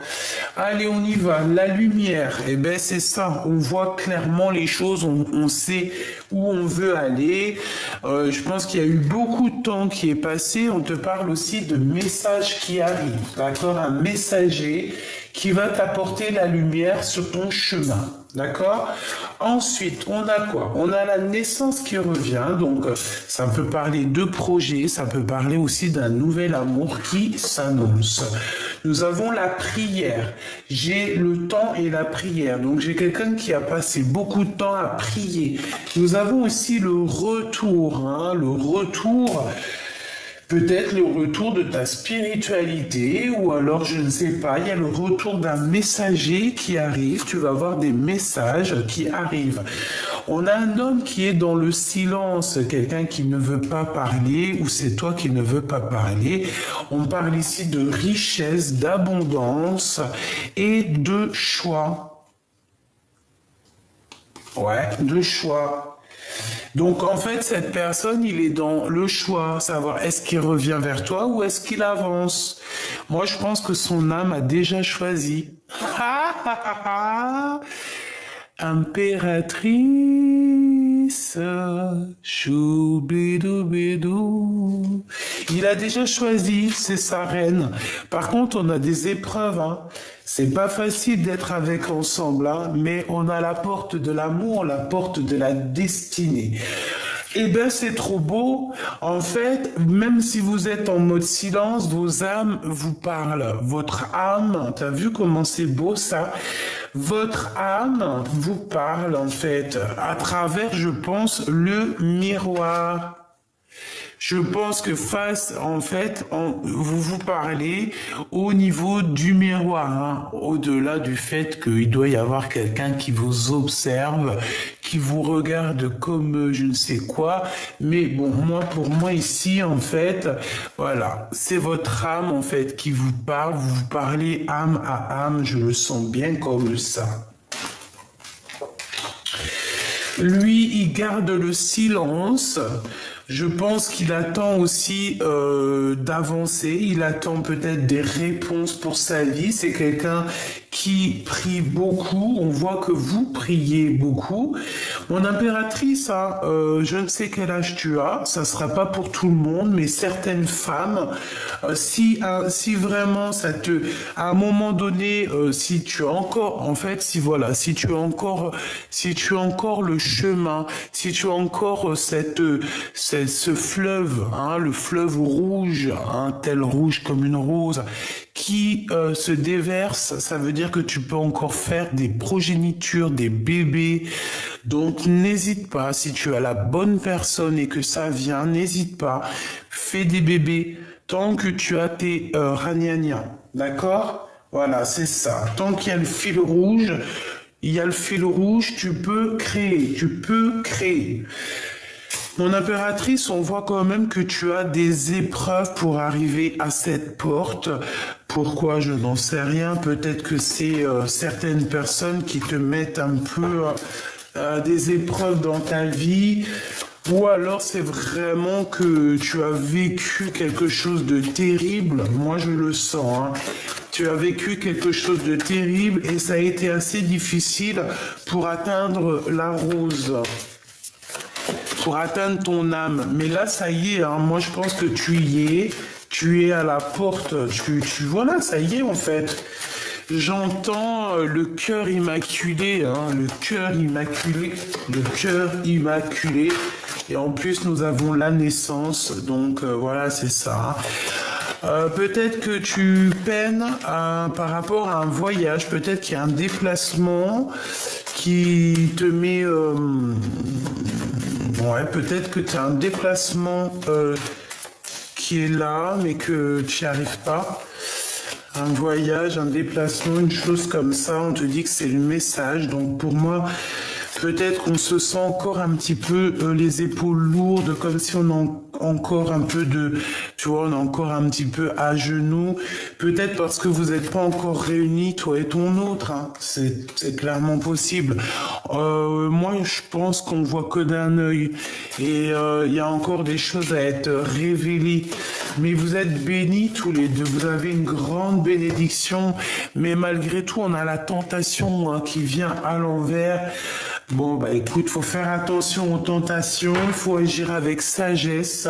Allez, on y va. La lumière, eh ben c'est ça. On voit clairement les choses, on sait où on veut aller. Je pense qu'il y a eu beaucoup de temps qui est passé. On te parle aussi de messages qui arrivent, d'accord? Un messager qui va t'apporter la lumière sur ton chemin. D'accord? Ensuite, on a quoi? On a la naissance qui revient. Donc, ça peut parler de projets, ça peut parler aussi d'un nouvel amour qui s'annonce. Nous avons la prière. J'ai le temps et la prière. Donc, j'ai quelqu'un qui a passé beaucoup de temps à prier. Nous avons aussi le retour. Hein, le retour... Peut-être le retour de ta spiritualité ou alors je ne sais pas, il y a le retour d'un messager qui arrive, tu vas voir des messages qui arrivent. On a un homme qui est dans le silence, quelqu'un qui ne veut pas parler ou c'est toi qui ne veux pas parler. On parle ici de richesse, d'abondance et de choix. Ouais, de choix. Donc en fait, cette personne, il est dans le choix, savoir est-ce qu'il revient vers toi ou est-ce qu'il avance. Moi, je pense que son âme a déjà choisi. Impératrice. impératrice, choubidoubidou. Il a déjà choisi, c'est sa reine. Par contre, on a des épreuves, hein. C'est pas facile d'être avec ensemble, hein, mais on a la porte de l'amour, la porte de la destinée. Eh ben, c'est trop beau. En fait, même si vous êtes en mode silence, vos âmes vous parlent. Votre âme, t'as vu comment c'est beau ça? Votre âme vous parle, en fait, à travers, je pense, le miroir. Je pense que face, en fait, vous vous parlez au niveau du miroir, hein, au-delà du fait qu'il doit y avoir quelqu'un qui vous observe, qui vous regarde comme je ne sais quoi. Mais bon, pour moi ici, en fait, voilà, c'est votre âme, en fait, qui vous parle. Vous vous parlez âme à âme, je le sens bien comme ça. Lui, il garde le silence. Je pense qu'il attend aussi d'avancer. Il attend peut-être des réponses pour sa vie. C'est quelqu'un qui prie beaucoup. On voit que vous priez beaucoup. Mon impératrice, hein, je ne sais quel âge tu as. Ça sera pas pour tout le monde, mais certaines femmes, si vraiment ça te, à un moment donné, si tu as encore, en fait, si tu as encore le chemin, si tu as encore ce fleuve, hein, le fleuve rouge, hein, tel rouge comme une rose, qui se déverse, ça veut dire que tu peux encore faire des progénitures, des bébés. Donc n'hésite pas, si tu as la bonne personne et que ça vient, n'hésite pas, fais des bébés tant que tu as tes ragnagnas, d'accord? Voilà, c'est ça. Tant qu'il y a le fil rouge, tu peux créer. Mon impératrice, on voit quand même que tu as des épreuves pour arriver à cette porte. Pourquoi? Je n'en sais rien. Peut-être que c'est certaines personnes qui te mettent un peu des épreuves dans ta vie. Ou alors c'est vraiment que tu as vécu quelque chose de terrible. Moi, je le sens, hein. Tu as vécu quelque chose de terrible et ça a été assez difficile pour atteindre la rose, pour atteindre ton âme. Mais là, ça y est, hein, moi je pense que tu es à la porte, voilà, ça y est en fait. J'entends le cœur immaculé, hein, le cœur immaculé. Et en plus, nous avons la naissance, donc voilà, c'est ça. Peut-être que tu peines par rapport à un voyage, peut-être qu'il y a un déplacement qui te met... ouais, peut-être que tu as un déplacement qui est là, mais que tu n'y arrives pas. Un voyage, un déplacement, une chose comme ça, on te dit que c'est le message. Donc pour moi, peut-être qu'on se sent encore un petit peu les épaules lourdes, comme si on a encore un peu de, tu vois, on est encore un petit peu à genoux. Peut-être parce que vous n'êtes pas encore réunis, toi et ton autre, hein. C'est clairement possible. Moi, je pense qu'on voit que d'un œil. Et il y a encore des choses à être révélées. Mais vous êtes bénis tous les deux. Vous avez une grande bénédiction. Mais malgré tout, on a la tentation, hein, qui vient à l'envers. Bon, bah écoute, faut faire attention aux tentations, il faut agir avec sagesse.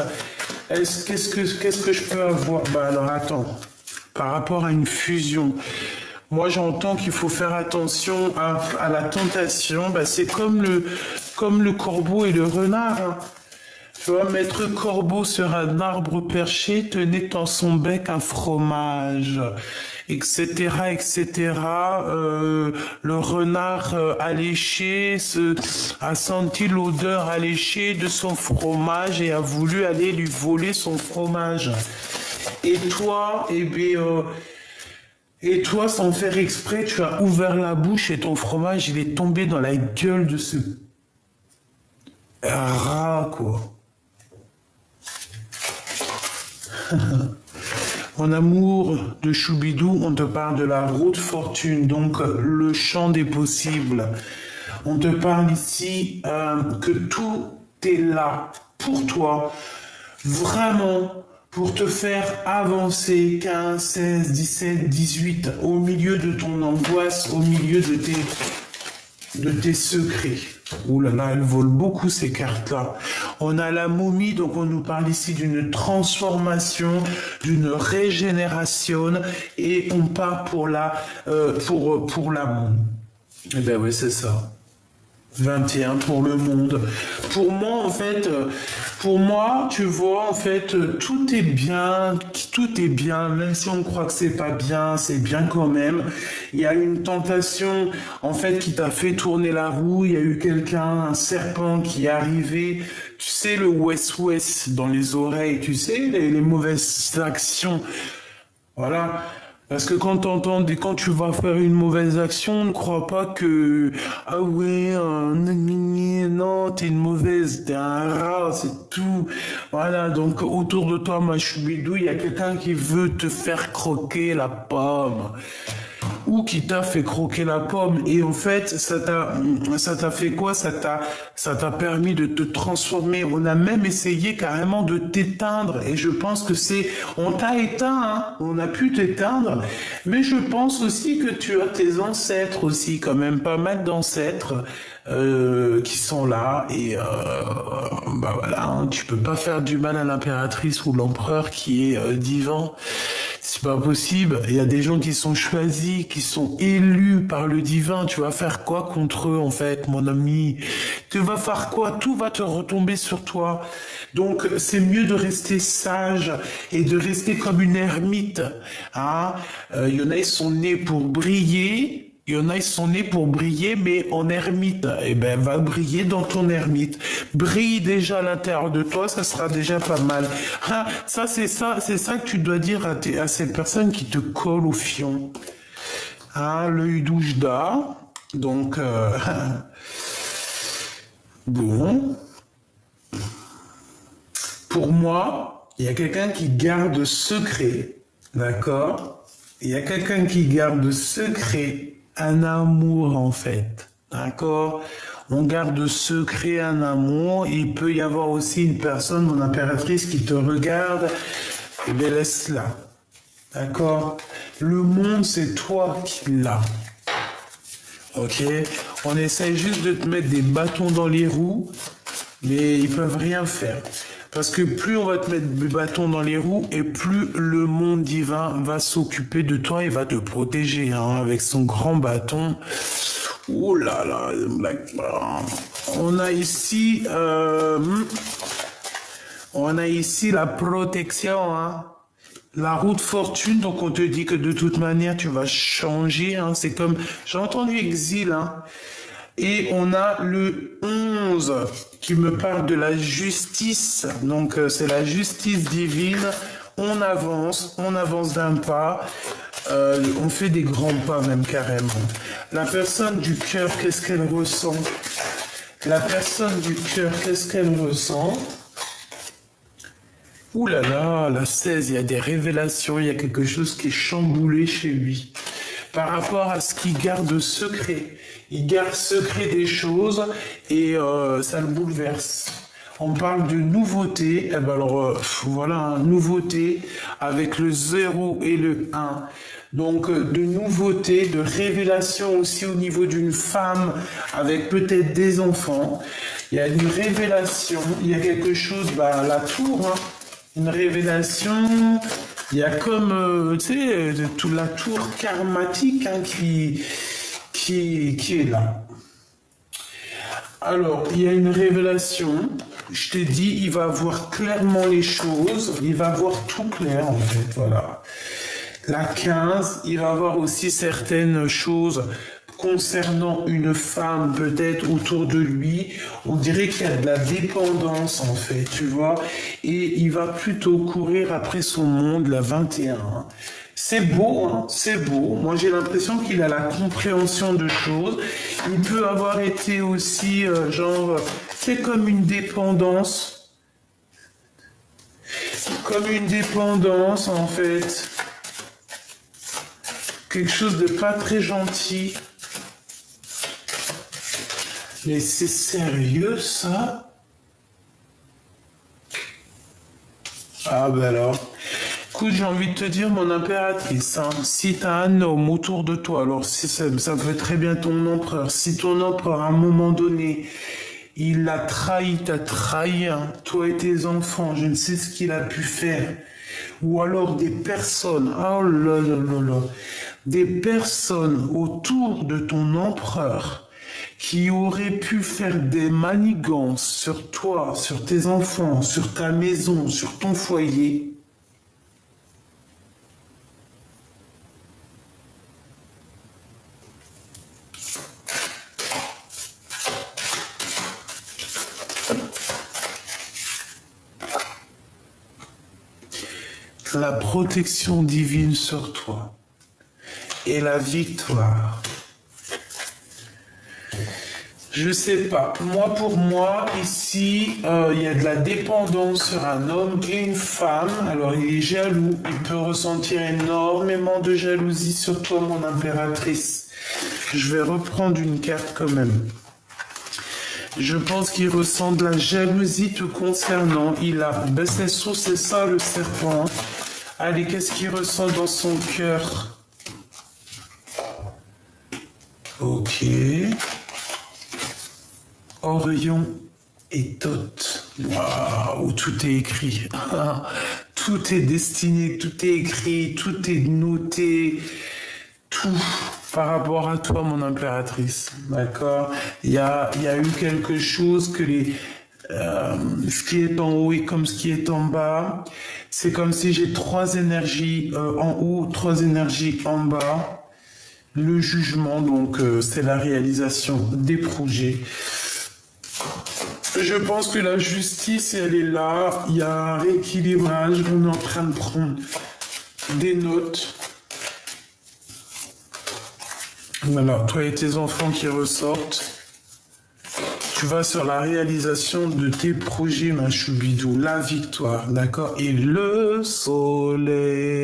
Qu'est-ce que je peux avoir? Bah alors attends, par rapport à une fusion, moi j'entends qu'il faut faire attention à la tentation. Bah c'est comme le corbeau et le renard, hein. Tu vois, Maître Corbeau sur un arbre perché tenait dans son bec un fromage, etc., etc. Le renard alléché a senti l'odeur alléchée de son fromage et a voulu aller lui voler son fromage. Et toi, et toi, sans faire exprès, tu as ouvert la bouche et ton fromage, il est tombé dans la gueule de ce rat, quoi. Mon amour de Choubidou, on te parle de la route fortune, donc le champ des possibles. On te parle ici que tout est là pour toi, vraiment pour te faire avancer 15, 16, 17, 18, au milieu de ton angoisse, au milieu de tes de tes secrets. Ouh là là, elles volent beaucoup ces cartes-là. On a la momie, donc on nous parle ici d'une transformation, d'une régénération, et on part pour pour l'amour. Eh ben oui, c'est ça. 21 pour le monde. Pour moi, en fait, pour moi, tu vois, en fait, tout est bien, même si on croit que c'est bien quand même. Il y a une tentation, en fait, qui t'a fait tourner la roue. Il y a eu quelqu'un, un serpent qui est arrivé. Tu sais, le West-West dans les oreilles, tu sais, les mauvaises actions. Voilà. Parce que quand tu vas faire une mauvaise action, ne crois pas que, ah ouais, non, t'es une mauvaise, t'es un rat, c'est tout. Voilà, donc autour de toi, ma choubidou, il y a quelqu'un qui veut te faire croquer la pomme. Ou qui t'a fait croquer la pomme. Et en fait, ça t'a fait quoi? Ça t'a permis de te transformer. On a même essayé carrément de t'éteindre. Et je pense que on t'a éteint, hein. On a pu t'éteindre. Mais je pense aussi que tu as tes ancêtres aussi, quand même, pas mal d'ancêtres. Qui sont là et bah voilà, hein, tu peux pas faire du mal à l'impératrice ou l'empereur qui est divin. C'est pas possible. Il y a des gens qui sont choisis, qui sont élus par le divin. Tu vas faire quoi contre eux, en fait, mon ami? Tu vas faire quoi? Tout va te retomber sur toi. Donc, c'est mieux de rester sage et de rester comme une ermite. Hein? Il y en a, ils sont nés pour briller. Il y en a, ils sont nés pour briller, mais en ermite. Eh ben, va briller dans ton ermite. Brille déjà à l'intérieur de toi, ça sera déjà pas mal. Ah, c'est ça que tu dois dire à cette personne qui te colle au fion. Ah, l'œil d'Oujda. Donc, bon. Pour moi, il y a quelqu'un qui garde secret. D'accord? Il y a quelqu'un qui garde secret un amour, en fait. D'accord? On garde secret un amour. Il peut y avoir aussi une personne, mon impératrice, qui te regarde. Eh bien, laisse-la. D'accord? Le monde, c'est toi qui l'as. Ok? On essaye juste de te mettre des bâtons dans les roues, mais ils peuvent rien faire. Parce que plus on va te mettre des bâtons dans les roues et plus le monde divin va s'occuper de toi et va te protéger, hein, avec son grand bâton. Oh là là, on a ici la protection, hein. La roue de fortune, donc on te dit que de toute manière tu vas changer, hein. C'est comme, j'ai entendu exil, hein. Et on a le 11 qui me parle de la justice. Donc c'est la justice divine. On avance d'un pas. On fait des grands pas même carrément. La personne du cœur, qu'est-ce qu'elle ressent? La personne du cœur, qu'est-ce qu'elle ressent? Ouh là là, la 16, il y a des révélations, il y a quelque chose qui est chamboulé chez lui. Par rapport à ce qu'il garde secret. Il garde secret des choses et ça le bouleverse. On parle de nouveauté, eh ben alors voilà, nouveauté avec le 0 et le 1. Donc de nouveauté, de révélation aussi au niveau d'une femme avec peut-être des enfants. Il y a une révélation, il y a quelque chose, bah, la tour, hein, une révélation. Il y a comme, tu sais, toute la tour karmatique, hein, qui est là. Alors, il y a une révélation. Je t'ai dit, il va voir clairement les choses. Il va voir tout clair, en fait, voilà. La 15, il va voir aussi certaines choses concernant une femme peut-être autour de lui. On dirait qu'il y a de la dépendance, en fait, tu vois. Et il va plutôt courir après son monde, la 21. C'est beau, hein, c'est beau. Moi, j'ai l'impression qu'il a la compréhension de choses. Il peut avoir été aussi, c'est comme une dépendance. Comme une dépendance, en fait. Quelque chose de pas très gentil. Mais c'est sérieux, ça? Ah ben alors, Écoute, j'ai envie de te dire, mon impératrice, hein, si tu as un homme autour de toi, alors si ça peut être très bien ton empereur, si ton empereur à un moment donné, il a trahi, t'as trahi, hein, toi et tes enfants, je ne sais ce qu'il a pu faire, ou alors des personnes, oh là là là là, des personnes autour de ton empereur qui auraient pu faire des manigances sur toi, sur tes enfants, sur ta maison, sur ton foyer. La protection divine sur toi et la victoire. Je sais pas. Moi, pour moi, ici, il y a de la dépendance sur un homme et une femme. Alors, il est jaloux. Il peut ressentir énormément de jalousie sur toi, mon impératrice. Je vais reprendre une carte quand même. Je pense qu'il ressent de la jalousie te concernant. Il a... Ben, c'est ça, le serpent. Allez, qu'est-ce qu'il ressent dans son cœur? Ok. Orion et Thoth. Waouh, tout est écrit. Tout est destiné, tout est écrit, tout est noté. Tout par rapport à toi, mon impératrice. D'accord? Il y a eu quelque chose que ce qui est en haut est comme ce qui est en bas. C'est comme si j'ai trois énergies en haut, trois énergies en bas. Le jugement, donc, c'est la réalisation des projets. Je pense que la justice, elle est là. Il y a un rééquilibrage. On est en train de prendre des notes. Voilà, toi et tes enfants qui ressortent. Tu vas sur la réalisation de tes projets, ma choubidou. La victoire, d'accord? Et le soleil.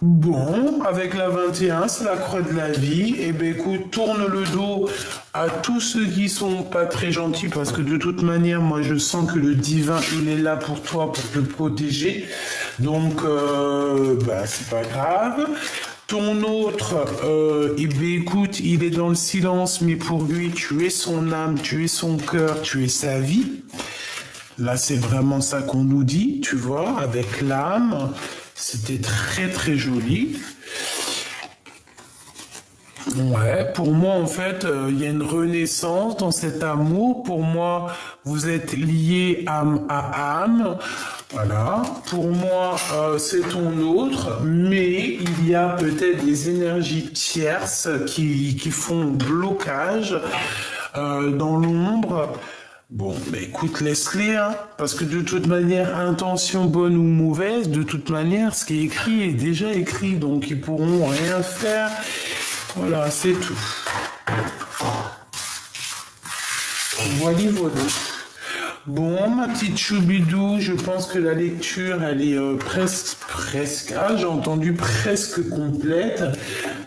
Bon, avec la 21, c'est la croix de la vie. Eh bien, écoute, tourne le dos à tous ceux qui sont pas très gentils, parce que de toute manière, moi, je sens que le divin, il est là pour toi, pour te protéger. Donc, c'est pas grave. Ton autre, eh bien, écoute, il est dans le silence, mais pour lui, tu es son âme, tu es son cœur, tu es sa vie. Là, c'est vraiment ça qu'on nous dit, tu vois, avec l'âme. C'était très très joli. Ouais, pour moi en fait, il y a une renaissance dans cet amour. Pour moi, vous êtes liés âme à âme. Voilà. Pour moi, c'est ton autre, mais il y a peut-être des énergies tierces qui font blocage dans l'ombre. Bon, écoute, laisse-les, hein, parce que de toute manière, intention bonne ou mauvaise, de toute manière, ce qui est écrit est déjà écrit, donc ils pourront rien faire. Voilà, c'est tout. Voilà. Bon, ma petite choubidou, je pense que la lecture, elle est presque, j'ai entendu presque complète.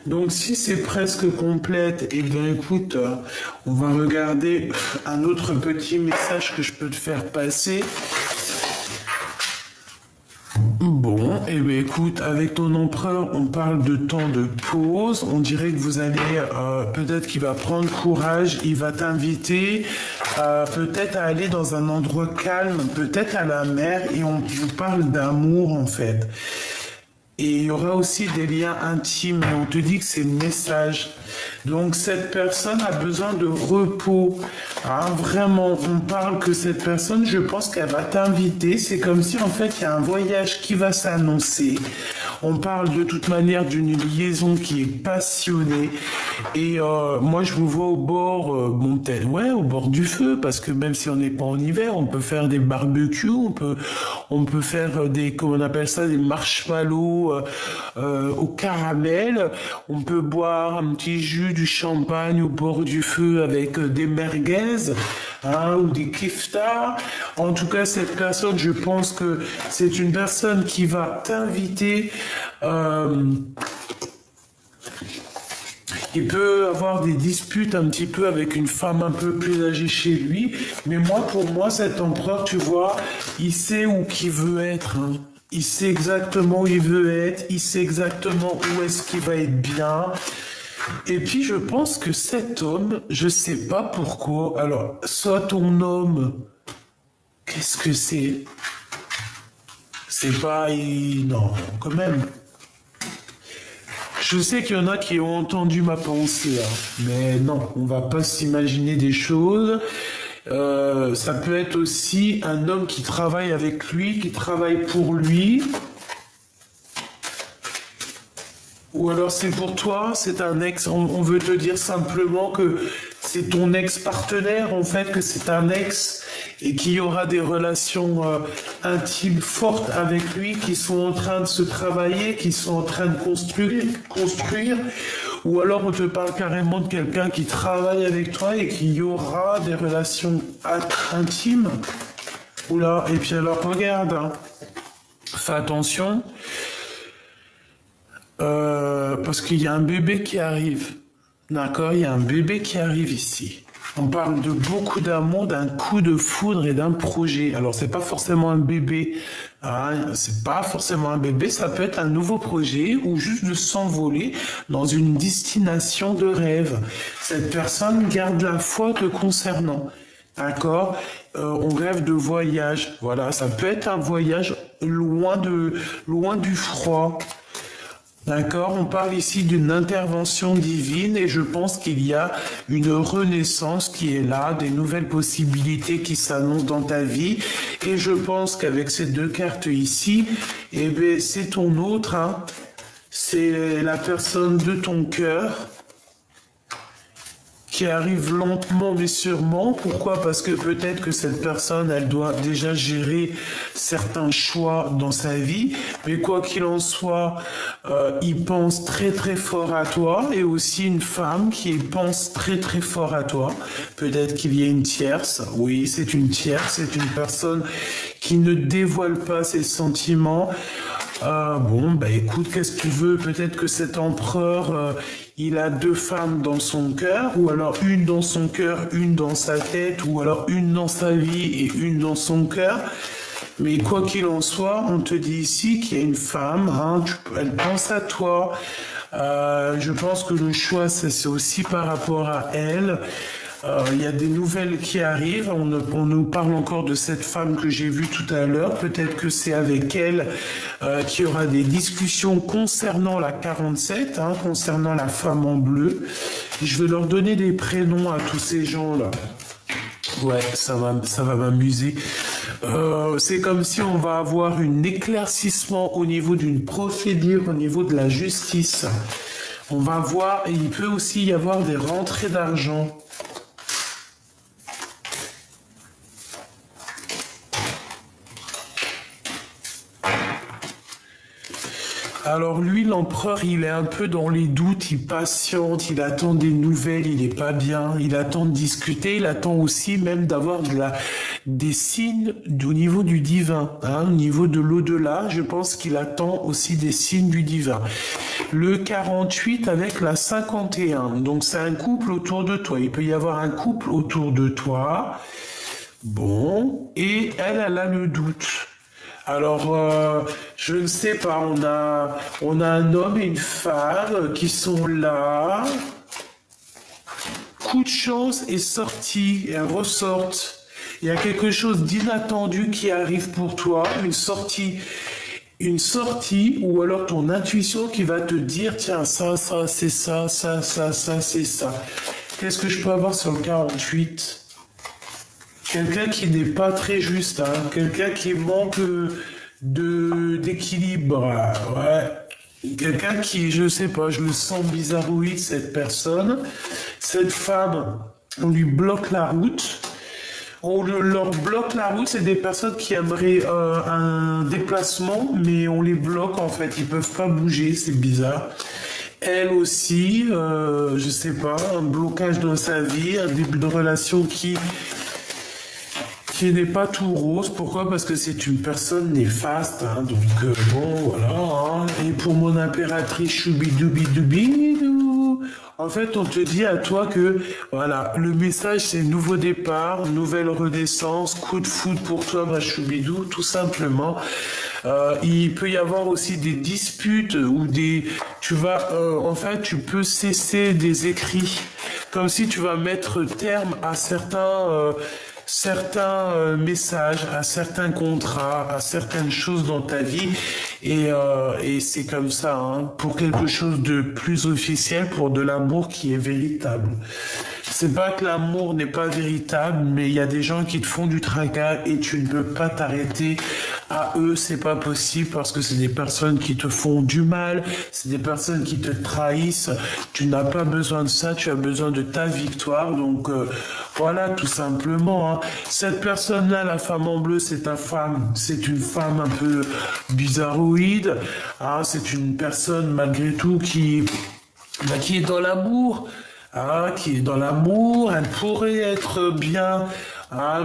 Donc, si c'est presque complète, eh bien, écoute, on va regarder un autre petit message que je peux te faire passer. Bon, eh bien écoute, avec ton empereur, on parle de temps de pause. On dirait que vous allez, peut-être qu'il va prendre courage, il va t'inviter peut-être à aller dans un endroit calme, peut-être à la mer, et on vous parle d'amour en fait. Et il y aura aussi des liens intimes, et on te dit que c'est le message. Donc cette personne a besoin de repos. Hein, vraiment, on parle que cette personne, je pense qu'elle va t'inviter. C'est comme si en fait il y a un voyage qui va s'annoncer. On parle de toute manière d'une liaison qui est passionnée. Et moi je vous vois au bord, au bord du feu, parce que même si on n'est pas en hiver, on peut faire des barbecues, on peut faire des, comment on appelle ça, des marshmallows au caramel. On peut boire un petit jus, du champagne au bord du feu avec des merguez, hein, ou des keftas. En tout cas, cette personne, je pense que c'est une personne qui va t'inviter. Il peut avoir des disputes un petit peu avec une femme un peu plus âgée chez lui, mais moi, pour moi, cet empereur, tu vois, il sait où qu'il veut être. Hein. Il sait exactement où il veut être, il sait exactement où est-ce qu'il va être bien. Et puis je pense que cet homme, je sais pas pourquoi, alors, soit ton homme, qu'est-ce que c'est? C'est pas... Non, quand même. Je sais qu'il y en a qui ont entendu ma pensée, hein, mais non, on va pas s'imaginer des choses. Ça peut être aussi un homme qui travaille avec lui, qui travaille pour lui. Ou alors c'est pour toi, c'est un ex, on veut te dire simplement que c'est ton ex-partenaire, en fait, que c'est un ex et qu'il y aura des relations intimes fortes avec lui qui sont en train de se travailler, qui sont en train de construire. Ou alors on te parle carrément de quelqu'un qui travaille avec toi et qu'il y aura des relations intimes. Oula, et puis alors regarde, hein. Fais attention. Parce qu'il y a un bébé qui arrive. D'accord, il y a un bébé qui arrive ici. On parle de beaucoup d'amour, d'un coup de foudre et d'un projet. Alors, c'est pas forcément un bébé. Hein, c'est pas forcément un bébé. Ça peut être un nouveau projet ou juste de s'envoler dans une destination de rêve. Cette personne garde la foi te concernant. D'accord, on rêve de voyage. Voilà, ça peut être un voyage loin du froid. D'accord, on parle ici d'une intervention divine et je pense qu'il y a une renaissance qui est là, des nouvelles possibilités qui s'annoncent dans ta vie. Et je pense qu'avec ces deux cartes ici, eh bien, c'est ton autre, hein. C'est la personne de ton cœur qui arrive lentement mais sûrement. Pourquoi? Parce que peut-être que cette personne, elle doit déjà gérer certains choix dans sa vie. Mais quoi qu'il en soit, il pense très très fort à toi. Et aussi une femme qui pense très très fort à toi. Peut-être qu'il y a une tierce. Oui, c'est une tierce. C'est une personne qui ne dévoile pas ses sentiments. Bon, bah écoute, qu'est-ce que tu veux? Peut-être que cet empereur, il a deux femmes dans son cœur, ou alors une dans son cœur, une dans sa tête, ou alors une dans sa vie et une dans son cœur. Mais quoi qu'il en soit, on te dit ici qu'il y a une femme, hein, elle pense à toi. Je pense que le choix, c'est aussi par rapport à elle. Il y a des nouvelles qui arrivent. On nous parle encore de cette femme que j'ai vue tout à l'heure. Peut-être que c'est avec elle qu'il y aura des discussions concernant la 47, hein, concernant la femme en bleu. Je vais leur donner des prénoms à tous ces gens-là. Ouais, ça va m'amuser. C'est comme si on va avoir un éclaircissement au niveau d'une procédure, au niveau de la justice. On va voir, et il peut aussi y avoir des rentrées d'argent. Alors lui, l'empereur, il est un peu dans les doutes, il patiente, il attend des nouvelles, il n'est pas bien, il attend de discuter, il attend aussi même d'avoir des signes au niveau du divin, hein, au niveau de l'au-delà, je pense qu'il attend aussi des signes du divin. Le 48 avec la 51, donc c'est un couple autour de toi, il peut y avoir un couple autour de toi, bon, et elle a le doute. Alors, je ne sais pas, on a un homme et une femme qui sont là. Coup de chance est sorti, et elles ressortent. Il y a quelque chose d'inattendu qui arrive pour toi, une sortie, ou alors ton intuition qui va te dire, tiens, ça, c'est ça, c'est ça. Qu'est-ce que je peux avoir sur le 48 ? Quelqu'un qui n'est pas très juste, hein. Quelqu'un qui manque d'équilibre, ouais. Quelqu'un qui, je sais pas, je le sens bizarroïde, cette personne. Cette femme, on lui bloque la route. On leur bloque la route, c'est des personnes qui aimeraient un déplacement, mais on les bloque en fait, ils peuvent pas bouger, c'est bizarre. Elle aussi, je sais pas, un blocage dans sa vie, un début de relation qui n'est pas tout rose. Pourquoi? Parce que c'est une personne néfaste, hein, donc bon, voilà. Hein. Et pour mon impératrice choubidoubidoubidoubidou, en fait, on te dit à toi que, voilà, le message c'est nouveau départ, nouvelle renaissance, coup de foudre pour toi, ma choubidou, tout simplement. Il peut y avoir aussi des disputes ou en fait, tu peux cesser des écrits, comme si tu vas mettre terme à certains messages, à certains contrats, à certaines choses dans ta vie. Et c'est comme ça, hein, pour quelque chose de plus officiel, pour de l'amour qui est véritable. C'est pas que l'amour n'est pas véritable, mais il y a des gens qui te font du tracas et tu ne peux pas t'arrêter à eux, c'est pas possible parce que c'est des personnes qui te font du mal, c'est des personnes qui te trahissent. Tu n'as pas besoin de ça, tu as besoin de ta victoire. Donc voilà, tout simplement. Hein. Cette personne-là, la femme en bleu, c'est une femme un peu bizarroïde. Hein. C'est une personne malgré tout qui est dans l'amour. Qui est dans l'amour, elle pourrait être bien,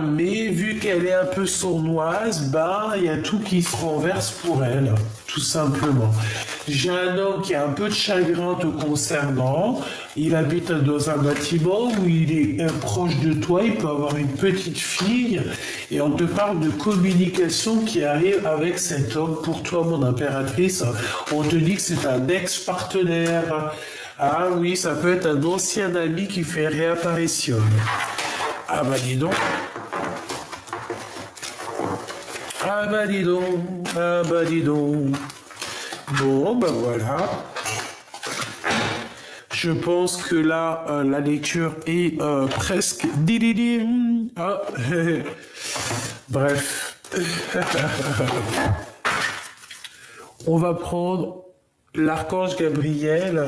mais vu qu'elle est un peu sournoise, il y a tout qui se renverse pour elle, tout simplement. J'ai un homme qui a un peu de chagrin te concernant, il habite dans un bâtiment où il est proche de toi, il peut avoir une petite fille, et on te parle de communication qui arrive avec cet homme. Pour toi, mon impératrice, on te dit que c'est un ex-partenaire. Ah oui, ça peut être un ancien ami qui fait réapparition. Ah bah dis donc. Ah bah dis donc. Ah bah dis donc. Bon, bah voilà. Je pense que là, la lecture est presque... Ah, bref. On va prendre l'archange Gabriel.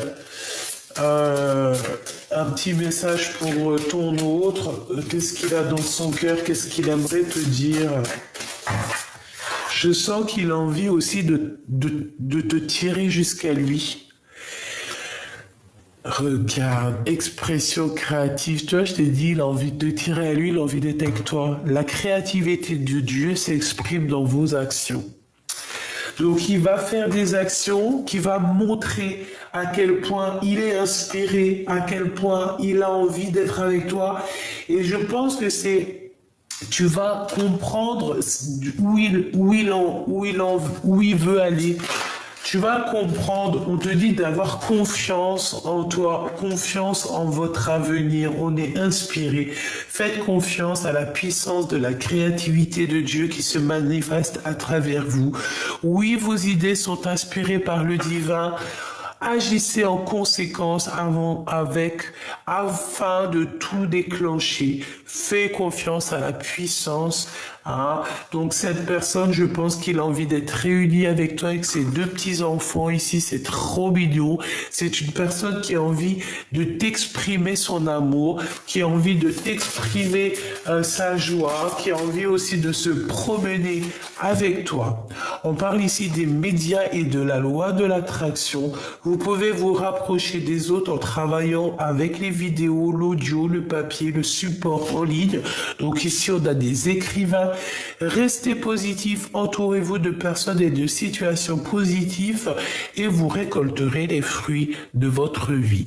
Un petit message pour ton autre. Qu'est-ce qu'il a dans son cœur? Qu'est-ce qu'il aimerait te dire? Je sens qu'il a envie aussi de te tirer jusqu'à lui. Regarde, expression créative. Tu vois, je t'ai dit, il a envie de te tirer à lui, il a envie d'être avec toi. La créativité de Dieu s'exprime dans vos actions. Donc, il va faire des actions qui va montrer à quel point il est inspiré, à quel point il a envie d'être avec toi. Et je pense que tu vas comprendre où il veut aller. Tu vas comprendre, on te dit d'avoir confiance en toi, confiance en votre avenir, on est inspiré. Faites confiance à la puissance de la créativité de Dieu qui se manifeste à travers vous. Oui, vos idées sont inspirées par le divin. Agissez en conséquence afin de tout déclencher. Faites confiance à la puissance. Donc cette personne, je pense qu'il a envie d'être réuni avec toi, avec ses deux petits-enfants ici. C'est trop mignon. C'est une personne qui a envie de t'exprimer son amour, qui a envie de t'exprimer sa joie, qui a envie aussi de se promener avec toi. On parle ici des médias et de la loi de l'attraction. Vous pouvez vous rapprocher des autres en travaillant avec les vidéos, l'audio, le papier, le support en ligne. Donc ici, on a des écrivains. Restez positif, entourez-vous de personnes et de situations positives et vous récolterez les fruits de votre vie.